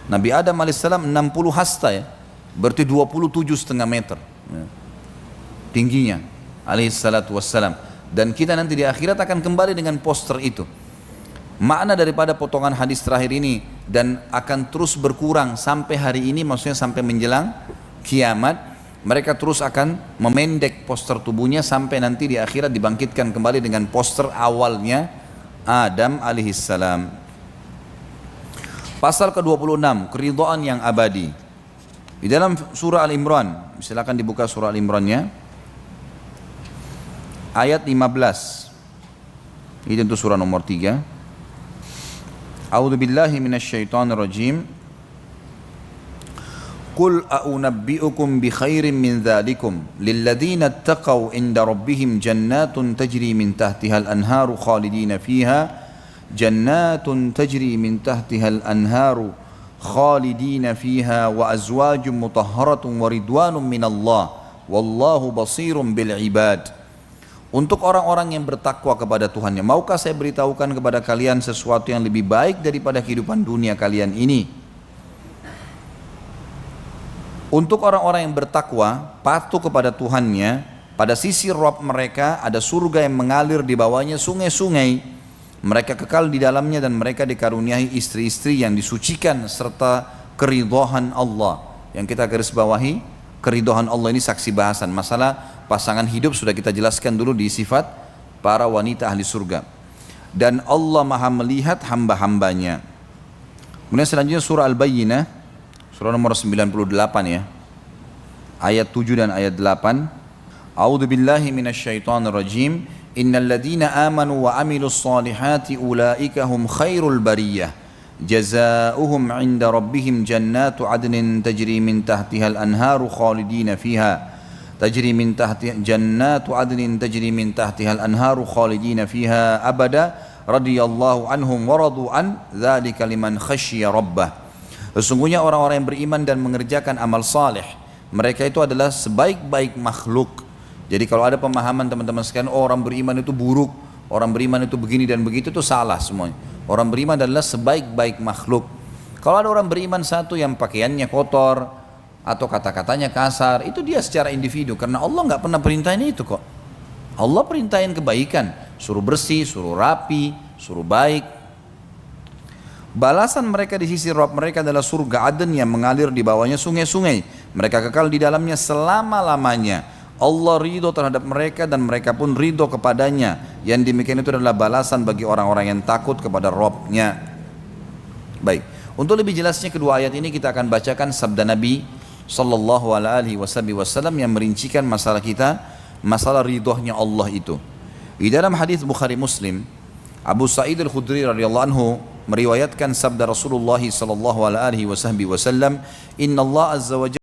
Nabi Adam alaihissalam 60 hasta ya, berarti 27,5 meter tingginya alaihissalatu wassalam. Dan kita nanti di akhirat akan kembali dengan poster itu. Makna daripada potongan hadis terakhir ini, dan akan terus berkurang sampai hari ini, maksudnya sampai menjelang kiamat. Mereka terus akan memendek poster tubuhnya sampai nanti di akhirat dibangkitkan kembali dengan poster awalnya Adam alaihissalam. Pasal ke-26, keridhaan yang abadi. Di dalam surah Al-Imran, silakan dibuka surah Al-Imrannya, ayat 15. Ini tentu surah nomor 3. A'udzu billahi minasyaitonir rajim. Qul a'unabbi'ukum bi khairin min dzalikum lilladzina ittaqaw 'inda rabbihim jannatun tajri min tahtiha al-anharu khalidina fiha jannatun tajri min tahtiha al-anharu khalidina fiha wa azwajun mutahharatun wa ridwanun minallah wallahu basirun bil ibad. Untuk orang-orang yang bertakwa kepada Tuhannya, maukah saya beritahukan kepada kalian sesuatu yang lebih baik daripada kehidupan dunia kalian ini? Untuk orang-orang yang bertakwa, patuh kepada Tuhannya, pada sisi Rabb mereka ada surga yang mengalir di bawahnya sungai-sungai. Mereka kekal di dalamnya dan mereka dikaruniai istri-istri yang disucikan serta keridhaan Allah. Yang kita garis bawahi, keridhaan Allah ini saksi bahasan. Masalah pasangan hidup sudah kita jelaskan dulu di sifat para wanita ahli surga. Dan Allah maha melihat hamba-hambanya. Kemudian selanjutnya surah Al-Bayyinah, surah nomor 98 ya, ayat 7 dan ayat 8. A'udzu billahi minasyaitonir rajim. Innal ladzina amanu wa amilus solihati ulaika hum khairul bariyah. Jazaohum 'inda rabbihim jannatu 'adnin tajri min tahtiha al-anharu khalidina fiha. Tajri min tahtiha jannatu 'adnin tajri min tahtiha al-anharu khalidina fiha abada radhiyallahu anhum wa radu an dzalika liman khasyiya rabbah. Sesungguhnya orang-orang yang beriman dan mengerjakan amal saleh, mereka itu adalah sebaik-baik makhluk. Jadi kalau ada pemahaman teman-teman sekalian, oh, orang beriman itu buruk, orang beriman itu begini dan begitu, itu salah semuanya. Orang beriman adalah sebaik-baik makhluk. Kalau ada orang beriman satu yang pakaiannya kotor atau kata-katanya kasar, itu dia secara individu, karena Allah nggak pernah perintahin itu kok. Allah perintahin kebaikan, suruh bersih, suruh rapi, suruh baik. Balasan mereka di sisi Rabb mereka adalah surga Aden yang mengalir di bawahnya sungai-sungai. Mereka kekal di dalamnya selama-lamanya. Allah ridho terhadap mereka dan mereka pun ridho kepadanya. Yang demikian itu adalah balasan bagi orang-orang yang takut kepada Rabb-nya. Baik, untuk lebih jelasnya kedua ayat ini kita akan bacakan sabda Nabi sallallahu alaihi wasallam yang merincikan masalah kita, masalah ridhonya Allah itu. Di dalam hadis Bukhari Muslim, Abu Sa'id Al-Khudri radhiyallahu anhu meriwayatkan sabda Rasulullah sallallahu alaihi wasallam, "Inna Allah azza wa